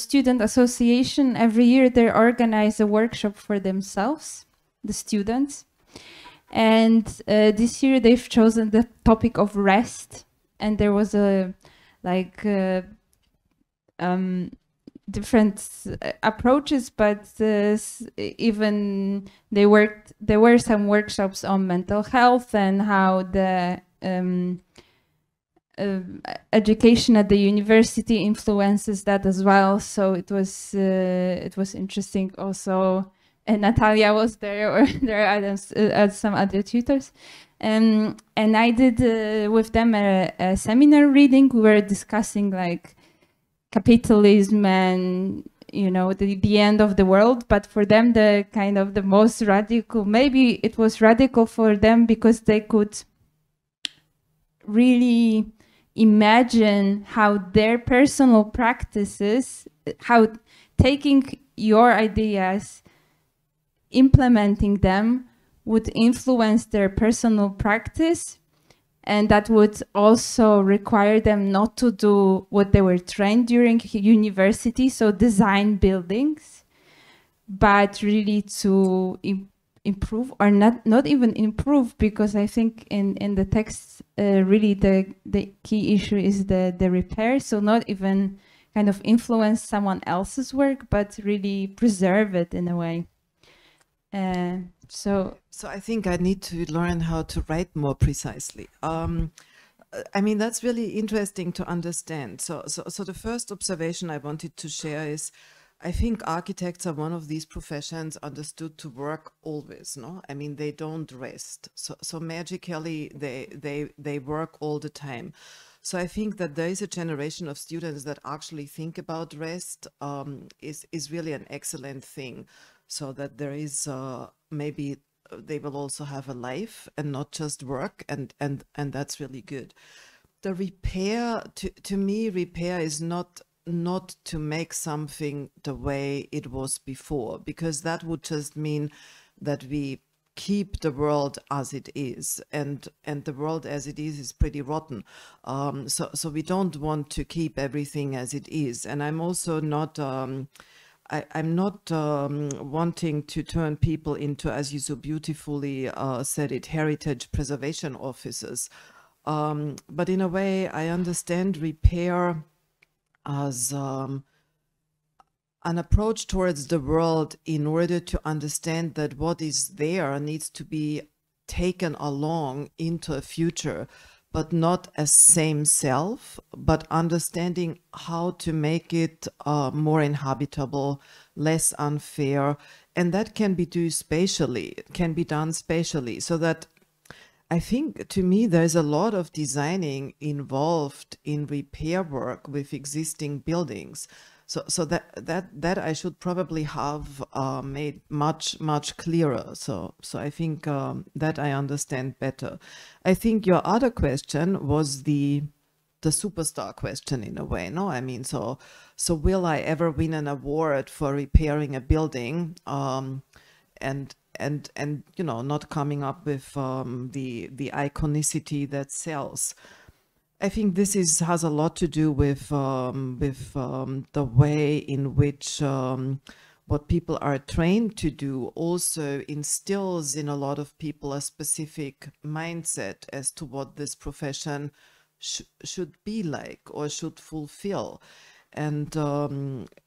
student association. Every year they organize a workshop for themselves, the students. And this year they've chosen the topic of rest. And there was a, different approaches, but even there were some workshops on mental health and how the education at the university influences that as well. So it was interesting also. And Natalia was there, or there are some other tutors. And I did with them a seminar reading. We were discussing like capitalism and, you know, the end of the world. But for them, the kind of the most radical, maybe it was radical for them because they could really imagine how their personal practices, how taking your ideas, implementing them would influence their personal practice, and that would also require them not to do what they were trained during university, so design buildings, but really to improve, or not even improve, because I think in the text really the key issue is the repair, so not even kind of influence someone else's work, but really preserve it in a way. So I think I need to learn how to write more precisely. I mean, that's really interesting to understand. So the first observation I wanted to share is, I think architects are one of these professions understood to work always, no? I mean, they don't rest. So magically, they work all the time. So I think that there is a generation of students that actually think about rest is really an excellent thing. So that there is maybe they will also have a life and not just work, and that's really good. The repair, to me, repair is not to make something the way it was before, because that would just mean that we keep the world as it is, and the world as it is pretty rotten. So we don't want to keep everything as it is, and I'm also not. I'm not wanting to turn people into, as you so beautifully said it, heritage preservation officers. But in a way, I understand repair as an approach towards the world in order to understand that what is there needs to be taken along into a future, but not as same self, but understanding how to make it more inhabitable, less unfair. And that can be done spatially, so that I think, to me, there's a lot of designing involved in repair work with existing buildings. So that I should probably have made much clearer. So I think that I understand better. I think your other question was the superstar question in a way. No, I mean, so will I ever win an award for repairing a building? And you know, not coming up with the iconicity that sells. I think this has a lot to do with the way in which what people are trained to do also instills in a lot of people a specific mindset as to what this profession should be like or should fulfill. And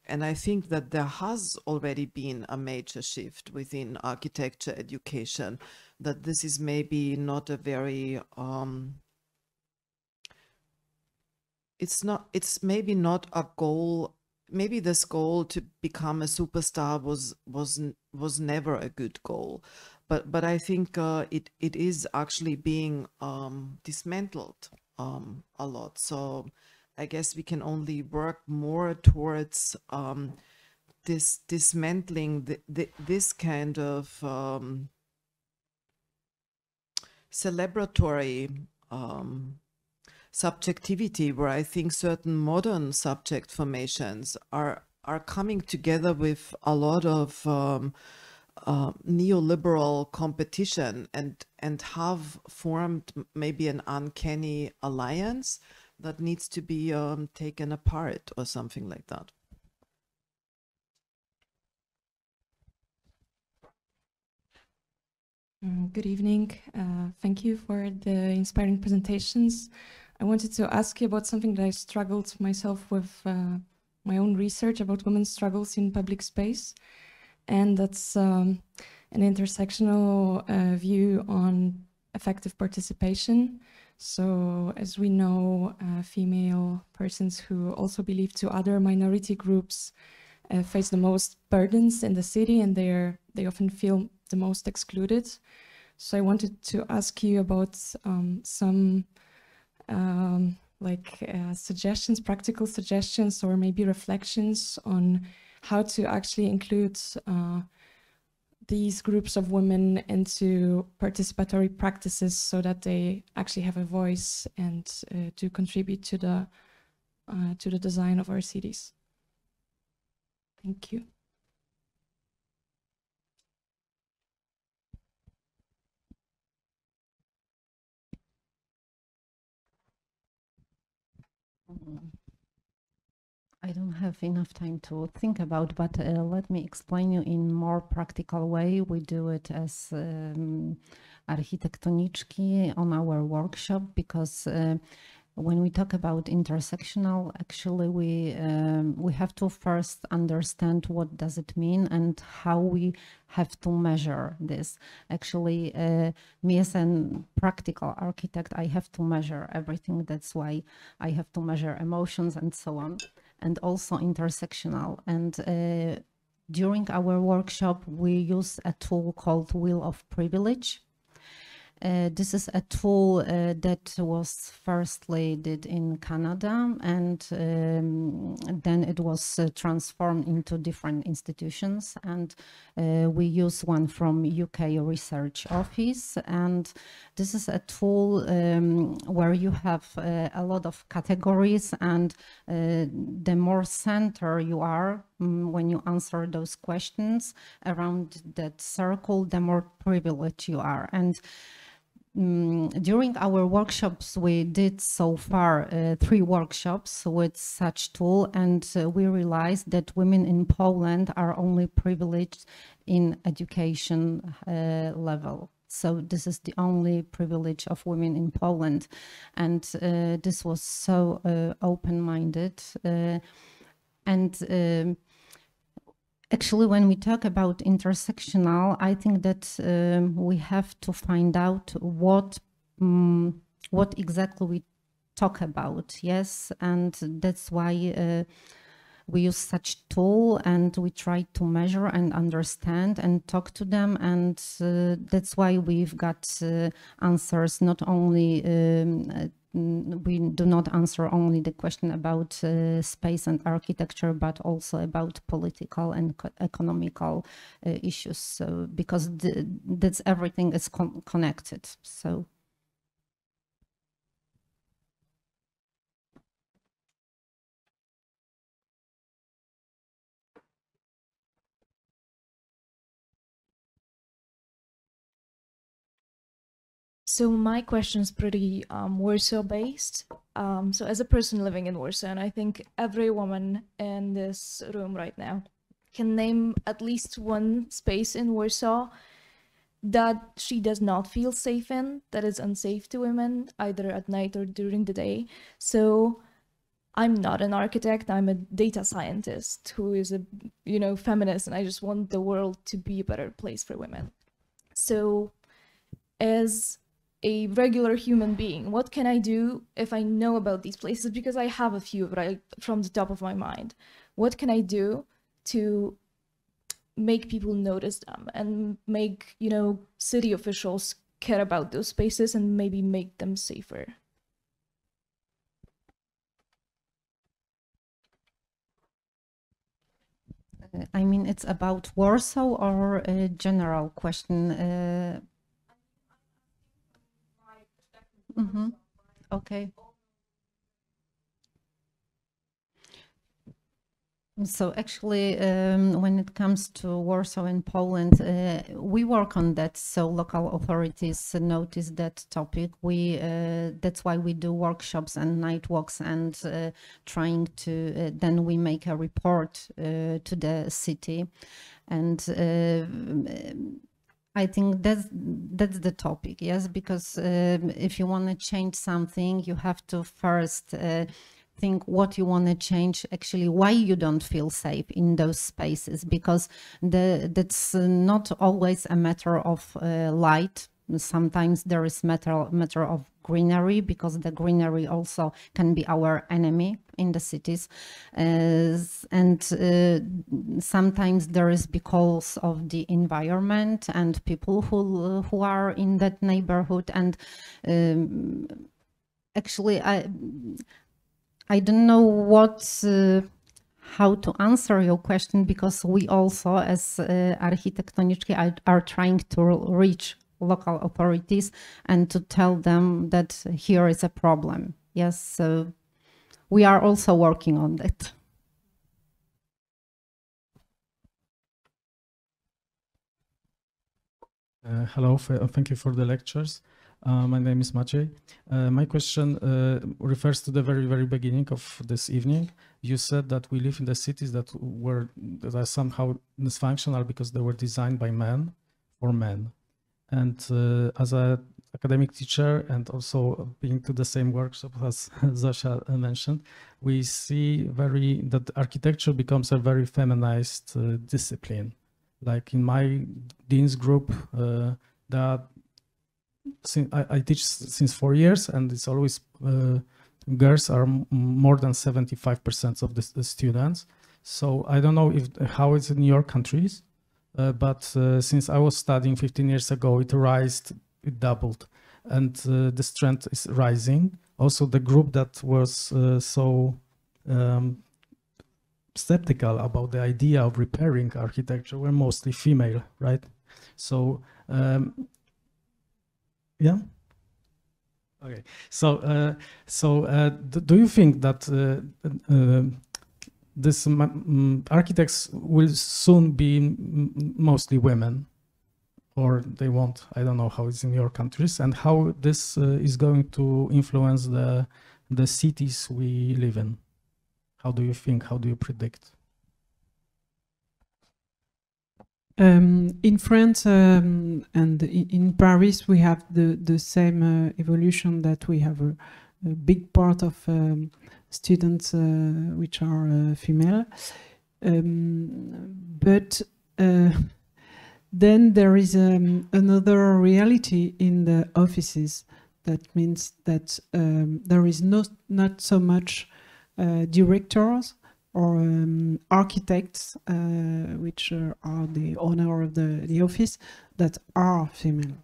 I think that there has already been a major shift within architecture education, that this is maybe not a very it's maybe not a goal. Maybe this goal to become a superstar was never a good goal, but I think it is actually being dismantled a lot. So I guess we can only work more towards this dismantling this kind of celebratory subjectivity, where I think certain modern subject formations are coming together with a lot of neoliberal competition and have formed maybe an uncanny alliance that needs to be taken apart or something like that. Good evening. Thank you for the inspiring presentations. I wanted to ask you about something that I struggled myself with my own research about women's struggles in public space, and that's an intersectional view on effective participation. So, as we know, female persons who also belong to other minority groups face the most burdens in the city, and they often feel the most excluded. So I wanted to ask you about some suggestions, practical suggestions, or maybe reflections on how to actually include these groups of women into participatory practices so that they actually have a voice and to contribute to the design of our cities. Thank you. I don't have enough time to think about, but let me explain you in more practical way. We do it as architektoniczki on our workshop, because when we talk about intersectional, actually we have to first understand what does it mean and how we have to measure this. Actually, me as a practical architect, I have to measure everything. That's why I have to measure emotions and so on, and also intersectional. And during our workshop, we use a tool called Wheel of Privilege. This is a tool that was firstly did in Canada, and then it was transformed into different institutions. And we use one from UK Research Office. And this is a tool where you have a lot of categories, and the more center you are when you answer those questions around that circle, the more privileged you are. And during our workshops, we did so far 3 workshops with such tool, and we realized that women in Poland are only privileged in education level. So this is the only privilege of women in Poland. And this was so open-minded. Actually, when we talk about intersectional, I think that we have to find out what exactly we talk about, yes? And that's why we use such tool, and we try to measure and understand and talk to them. And that's why we've got answers, not only we do not answer only the question about space and architecture, but also about political and economical issues. So, because that's everything is connected. So. So my question is pretty Warsaw based. So as a person living in Warsaw, and I think every woman in this room right now can name at least one space in Warsaw that she does not feel safe in, that is unsafe to women, either at night or during the day. So I'm not an architect, I'm a data scientist who is a, feminist, and I just want the world to be a better place for women. So as a regular human being, what can I do if I know about these places? Because I have a few right from the top of my mind. What can I do to make people notice them and make, city officials care about those spaces and maybe make them safer? I mean, it's about Warsaw or a general question? Mm-hmm. Okay. So actually, when it comes to Warsaw in Poland, we work on that. So local authorities notice that topic. That's why we do workshops and night walks, and trying to then we make a report to the city, and I think that's the topic, yes, because if you want to change something, you have to first think what you want to change, actually why you don't feel safe in those spaces, because that's not always a matter of light. Sometimes there is matter of greenery, because the greenery also can be our enemy in the cities, and sometimes there is because of the environment and people who are in that neighborhood. And actually I don't know how to answer your question, because we also as Architektoniczki are trying to reach local authorities and to tell them that here is a problem. Yes, so we are also working on that. Hello, thank you for the lectures. My name is Maciej. My question refers to the very beginning of this evening. You said that we live in the cities that are somehow dysfunctional because they were designed by men for men. And as an academic teacher, and also being to the same workshop as Zosia mentioned, we see that architecture becomes a very feminized discipline. Like in my dean's group, I teach since 4 years, and it's always girls are more than 75% of the students. So I don't know how it's in your countries, but since I was studying 15 years ago, it doubled, and this trend is rising. Also, the group that was so skeptical about the idea of repairing architecture were mostly female, right? So yeah. Okay. So do you think that this architects will soon be mostly women, or they won't? I don't know how it's in your countries, and how this is going to influence the cities we live in. How do you think? How do you predict? In France and in Paris, we have the same evolution, that we have a big part of students which are female. But then there is another reality in the offices. That means that there is not so much directors or architects, which are the owner of the office, that are female.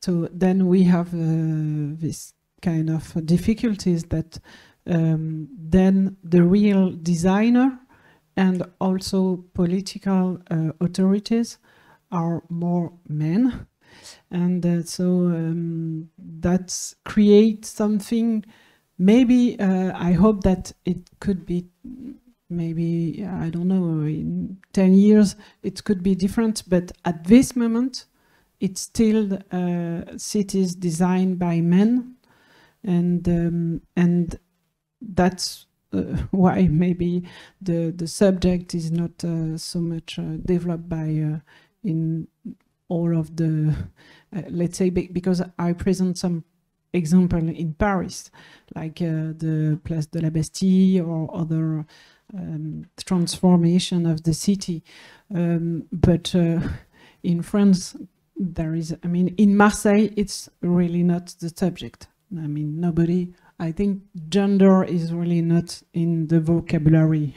So then we have this kind of difficulties, that then the real designer and also political authorities are more men. And so that creates something. Maybe I hope that it could be, maybe, I don't know, in 10 years it could be different, but at this moment it's still cities designed by men, and that's why maybe the subject is not so much developed by in all of the, let's say, because I present some example in Paris, like the Place de la Bastille or other transformation of the city. But in France, there is, I mean, in Marseille, it's really not the subject. I mean, nobody, I think gender is really not in the vocabulary.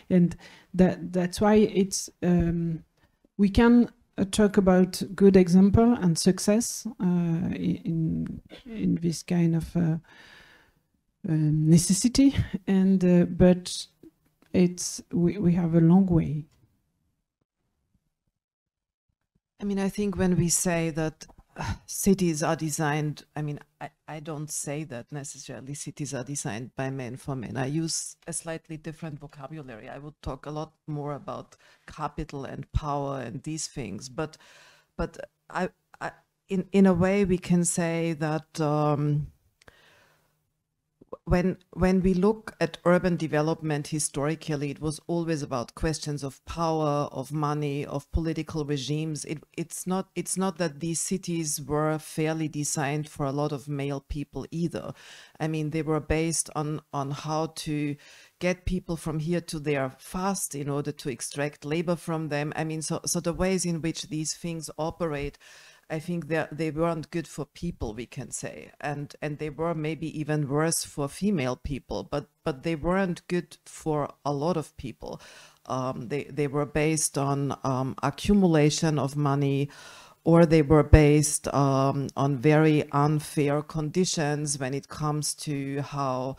And that's why it's, we can talk about good example and success in this kind of necessity, and but it's we have a long way. I mean, I think when we say that cities are designed, I mean, I don't say that necessarily cities are designed by men for men. I use a slightly different vocabulary. I would talk a lot more about capital and power and these things. But in a way, we can say that when we look at urban development historically, it was always about questions of power, of money, of political regimes. It's not that these cities were fairly designed for a lot of male people either. I mean, they were based on how to get people from here to there fast in order to extract labor from them. I mean, so the ways in which these things operate, I think they weren't good for people, we can say, and they were maybe even worse for female people, but they weren't good for a lot of people. They were based on accumulation of money, or they were based on very unfair conditions when it comes to how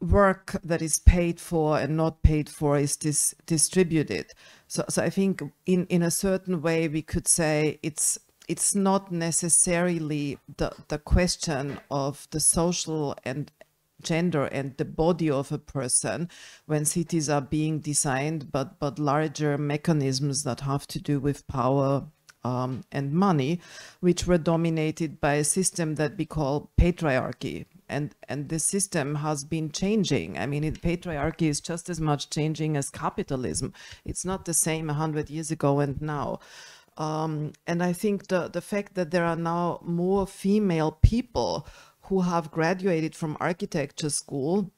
work that is paid for and not paid for is distributed. So I think in a certain way we could say it's not necessarily the question of the social and gender and the body of a person when cities are being designed, but larger mechanisms that have to do with power and money, which were dominated by a system that we call patriarchy. And this system has been changing. I mean, patriarchy is just as much changing as capitalism. It's not the same 100 years ago and now. And I think the fact that there are now more female people who have graduated from architecture school,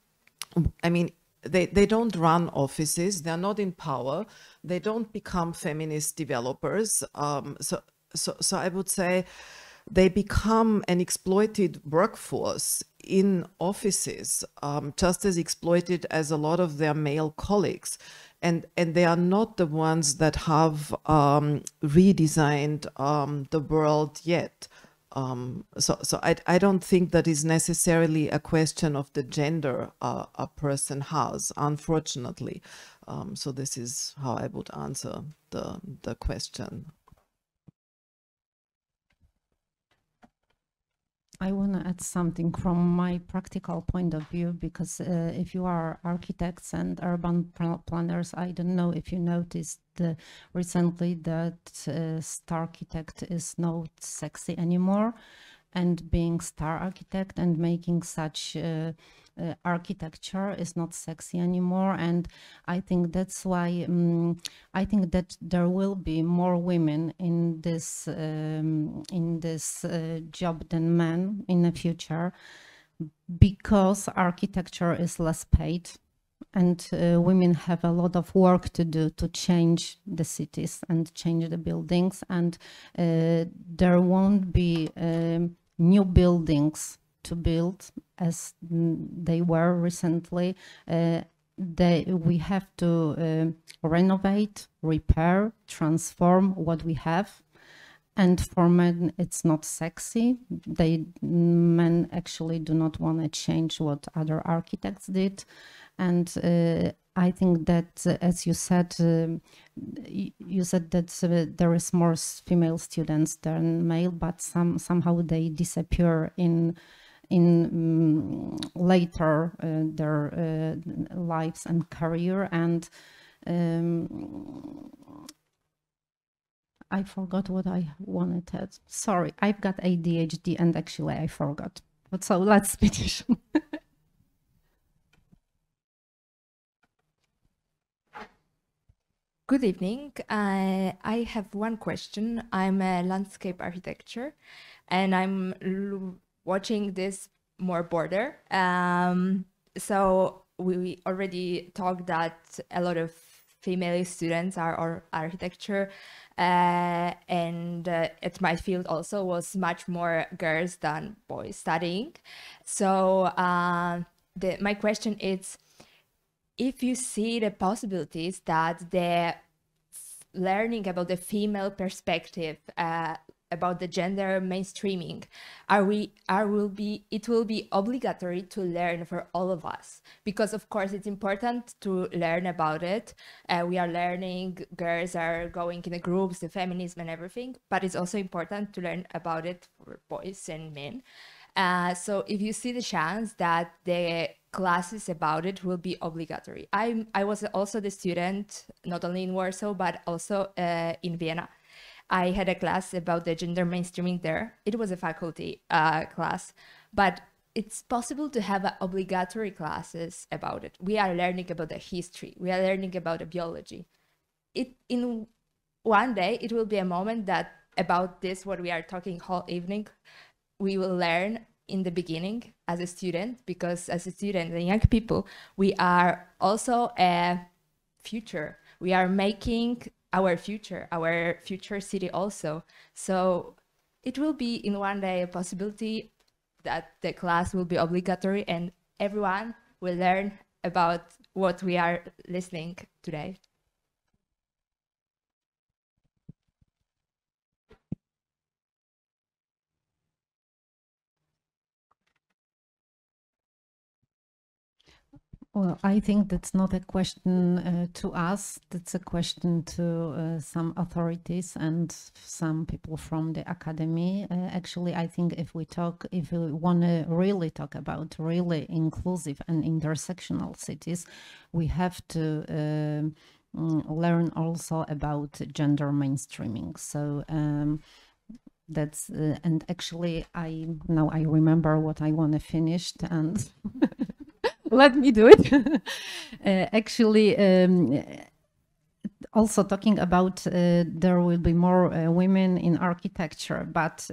I mean, they don't run offices, they're not in power, they don't become feminist developers. So I would say they become an exploited workforce in offices, just as exploited as a lot of their male colleagues. And they are not the ones that have redesigned the world yet. So I don't think that is necessarily a question of the gender a person has, unfortunately. So this is how I would answer the question. I want to add something from my practical point of view, because if you are architects and urban planners, I don't know if you noticed recently that star architect is not sexy anymore, and being star architect and making such architecture is not sexy anymore. And I think that's why I think that there will be more women in this job than men in the future, because architecture is less paid, and women have a lot of work to do to change the cities and change the buildings, and there won't be new buildings to build as they were recently. We have to renovate, repair, transform what we have. And for men, it's not sexy. Men actually do not want to change what other architects did. And I think that, as you said that there is more female students than male, but somehow they disappear in later their lives and career. And I forgot what I wanted to add. Sorry, I've got ADHD and actually I forgot. But so let's finish. Good evening. I have one question. I'm a landscape architecture, and I'm watching this more border. So we already talked that a lot of female students are architecture, and at my field also was much more girls than boys studying. So my question is, if you see the possibilities that the learning about the female perspective, about the gender mainstreaming, it will be obligatory to learn for all of us, because of course it's important to learn about it. We are learning, girls are going in the groups, the feminism and everything, but it's also important to learn about it for boys and men. So if you see the chance that the classes about it will be obligatory. I was also the student, not only in Warsaw, but also in Vienna. I had a class about the gender mainstreaming there. It was a faculty class, but it's possible to have obligatory classes about it. We are learning about the history. We are learning about the biology. In one day, it will be a moment that about this, what we are talking whole evening, we will learn in the beginning as a student, because as a student and young people, we are also a future. We are making our future city also. So it will be in one day a possibility that the class will be obligatory and everyone will learn about what we are listening today. Well, I think that's not a question to us. That's a question to some authorities and some people from the academy. Actually, I think if we want to really talk about really inclusive and intersectional cities, we have to learn also about gender mainstreaming. So that's and actually, I remember what I want to finish and. Let me do it. Actually, also talking about there will be more women in architecture, but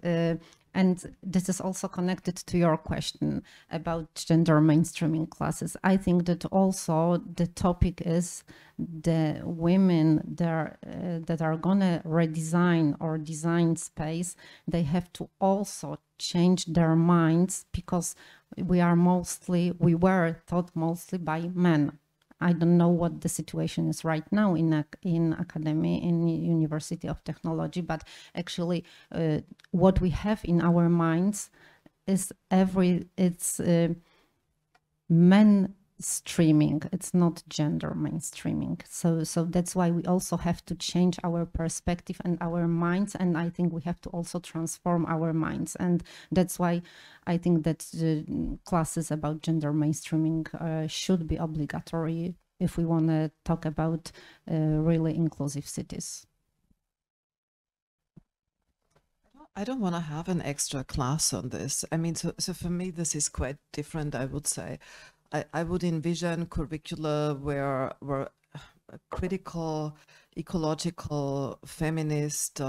and this is also connected to your question about gender mainstreaming classes. I think that also the topic is the women that are gonna redesign or design space. They have to also change their minds, because we were taught mostly by men. I don't know what the situation is right now in academy, in University of Technology, but actually what we have in our minds is it's men streaming. It's not gender mainstreaming. So that's why we also have to change our perspective and our minds. And I think we have to also transform our minds. And that's why I think that classes about gender mainstreaming should be obligatory if we want to talk about really inclusive cities. I don't want to have an extra class on this. I mean, so for me, this is quite different, I would say. I would envision curricula where critical, ecological, feminist,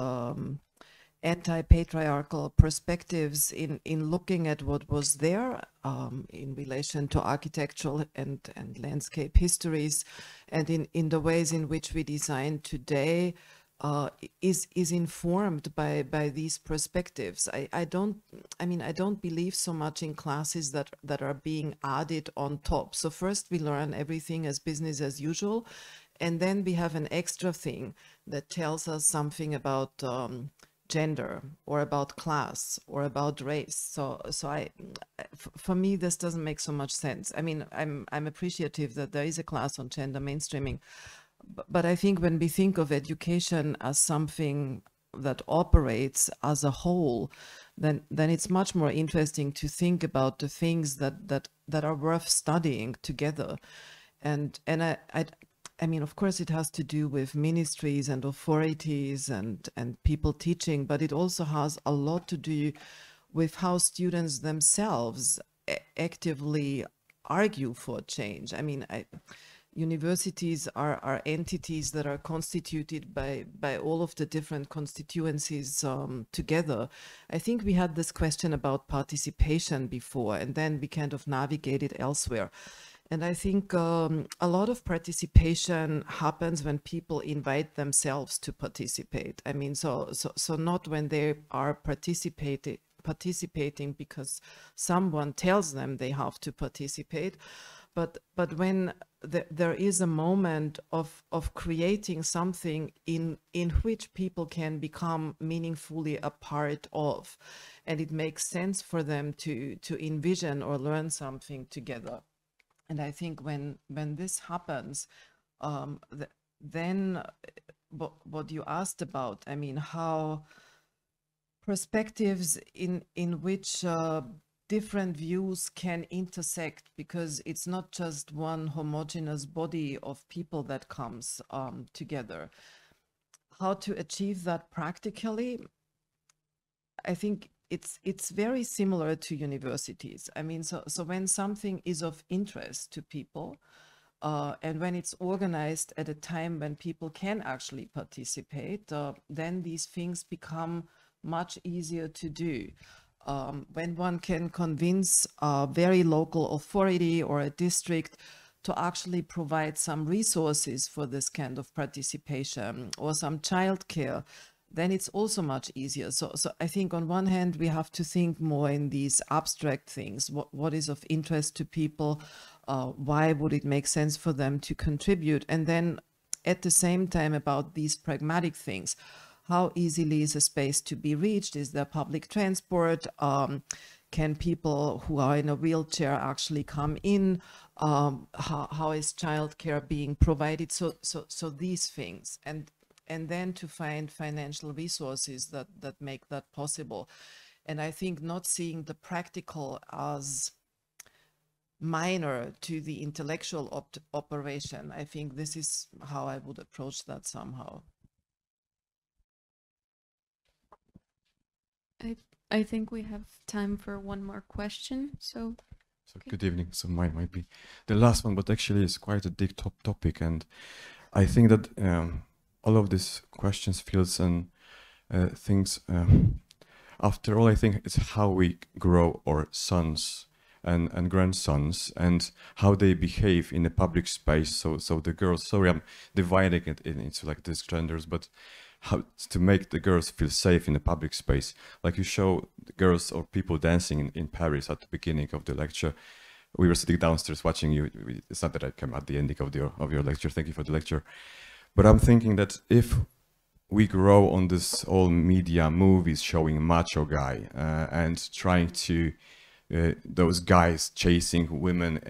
anti-patriarchal perspectives in looking at what was there in relation to architectural and landscape histories, and in the ways in which we design today is informed by these perspectives. I don't believe so much in classes that are being added on top. So first we learn everything as business as usual, and then we have an extra thing that tells us something about gender or about class or about race. So for me, this doesn't make so much sense. I mean, I'm appreciative that there is a class on gender mainstreaming, but I think when we think of education as something that operates as a whole, then it's much more interesting to think about the things that are worth studying together. And I mean, of course, it has to do with ministries and authorities and people teaching, but it also has a lot to do with how students themselves actively argue for change. I mean, universities are entities that are constituted by all of the different constituencies together. I think we had this question about participation before, and then we kind of navigated elsewhere. And I think a lot of participation happens when people invite themselves to participate. I mean, so not when they are participating because someone tells them they have to participate, but when there is a moment of creating something in which people can become meaningfully a part of, and it makes sense for them to envision or learn something together. And I think when this happens, then what you asked about, I mean, how perspectives in which different views can intersect, because it's not just one homogeneous body of people that comes together. How to achieve that practically? I think it's very similar to universities. I mean, so when something is of interest to people, and when it's organized at a time when people can actually participate, then these things become much easier to do. When one can convince a very local authority or a district to actually provide some resources for this kind of participation or some childcare, then it's also much easier. So I think on one hand, we have to think more in these abstract things. What is of interest to people? Why would it make sense for them to contribute? And then at the same time about these pragmatic things. How easily is a space to be reached? Is there public transport? Can people who are in a wheelchair actually come in? How is childcare being provided? So these things. And then to find financial resources that make that possible. And I think not seeing the practical as minor to the intellectual operation, I think this is how I would approach that somehow. I think we have time for one more question. So okay. Good evening. So mine might be the last one, but actually it's quite a big topic, and I think that all of these questions, fields, and things. After all, I think it's how we grow our sons and grandsons and how they behave in the public space. So the girls. Sorry, I'm dividing it into like these genders, but how to make the girls feel safe in the public space. Like you show the girls or people dancing in Paris at the beginning of the lecture. We were sitting downstairs watching you. It's not that I came at the ending of your lecture. Thank you for the lecture. But I'm thinking that if we grow on this all media movies showing macho guy and trying to those guys chasing women,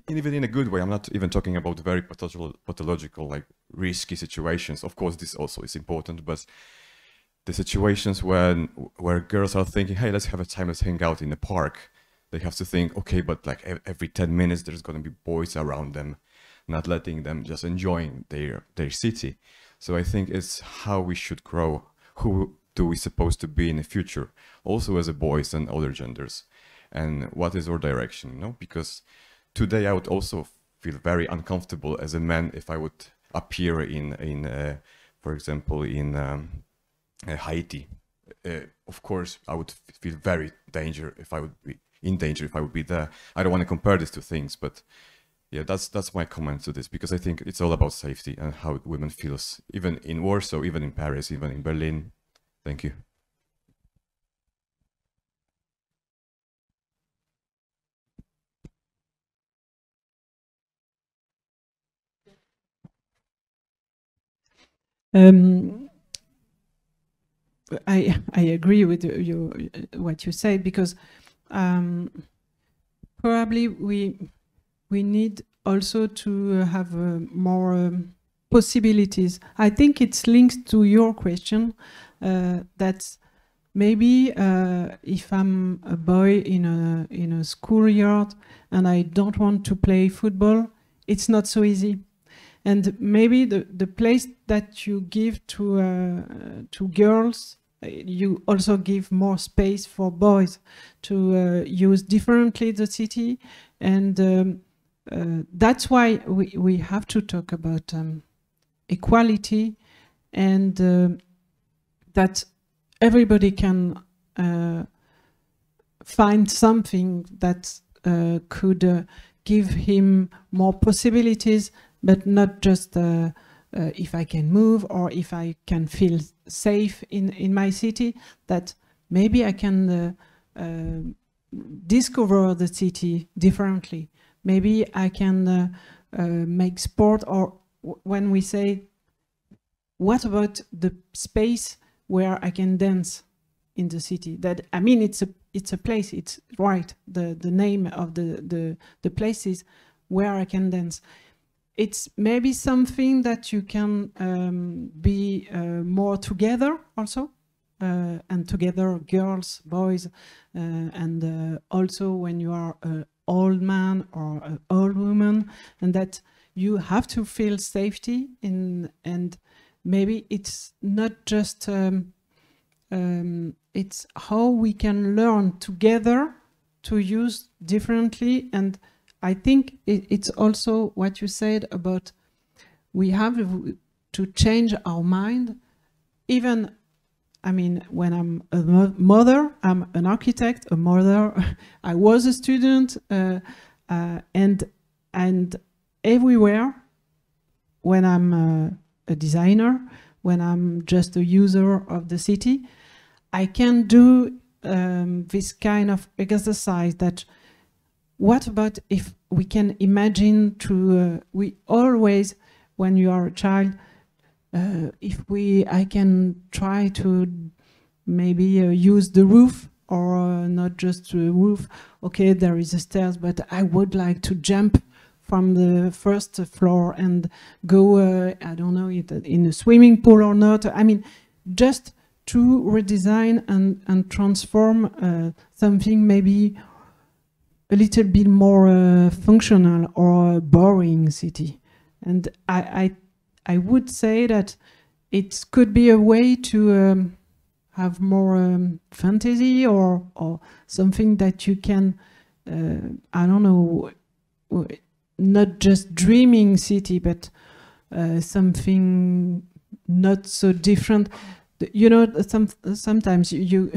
even in a good way. I'm not even talking about very pathological, like risky situations. Of course, this also is important, but the situations where girls are thinking, hey, let's have a time, let's hang out in the park. They have to think, okay, but like every 10 minutes, there's going to be boys around them, not letting them just enjoying their city. So I think it's how we should grow. Who do we supposed to be in the future? Also as a boys and other genders. And what is our direction, you know? Because today I would also feel very uncomfortable as a man if I would appear in for example, in Haiti. Of course, I would feel very in danger if I would be there. I don't want to compare these two things, but yeah, that's my comment to this, because I think it's all about safety and how women feels, even in Warsaw, even in Paris, even in Berlin. Thank you. I agree with what you say, because probably we need also to have more possibilities. I think it's linked to your question that maybe if I'm a boy in a schoolyard and I don't want to play football, it's not so easy. And maybe the place that you give to girls, you also give more space for boys to use differently the city. And that's why we have to talk about equality, and that everybody can find something that could give him more possibilities, but not just if I can move or if I can feel safe in my city, that maybe I can discover the city differently. Maybe I can make sport, or when we say, what about the space where I can dance in the city? That, I mean, it's a place, it's right. The name of the place is where I can dance. It's maybe something that you can be more together also, and together, girls, boys, and also when you are an old man or an old woman, and that you have to feel safety in, and maybe it's not just it's how we can learn together to use differently. And I think it's also what you said about we have to change our mind. Even, I mean, when I'm a mother, I'm an architect, a mother, I was a student, and everywhere, when I'm a designer, when I'm just a user of the city, I can do this kind of exercise that, what about if we can imagine to, we always, when you are a child, I can try to maybe use the roof, or not just the roof. Okay, there is a stairs, but I would like to jump from the first floor and go, I don't know, in a swimming pool or not. I mean, just to redesign and transform something maybe a little bit more functional or boring city. And I would say that it could be a way to have more fantasy or something that you can, I don't know, not just dreaming city, but something not so different. You know, sometimes you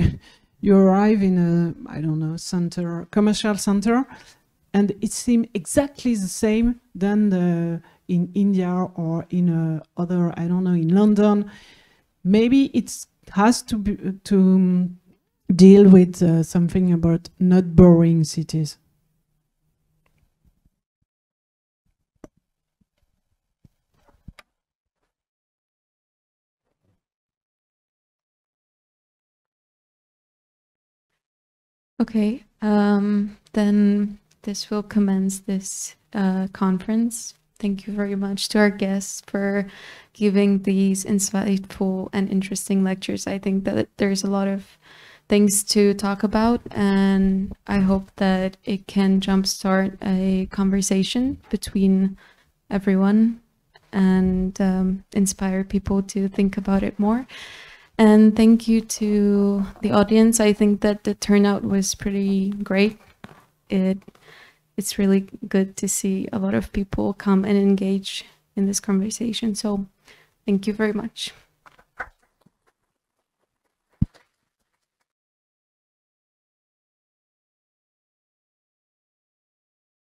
arrive in a, I don't know, commercial center, and it seems exactly the same than in India or in other, I don't know, in London. Maybe it has to be, to deal with something about not boring cities. Okay, then this will commence this conference. Thank you very much to our guests for giving these insightful and interesting lectures. I think that there's a lot of things to talk about, and I hope that it can jumpstart a conversation between everyone and inspire people to think about it more. And thank you to the audience. I think that the turnout was pretty great. It's really good to see a lot of people come and engage in this conversation. So thank you very much.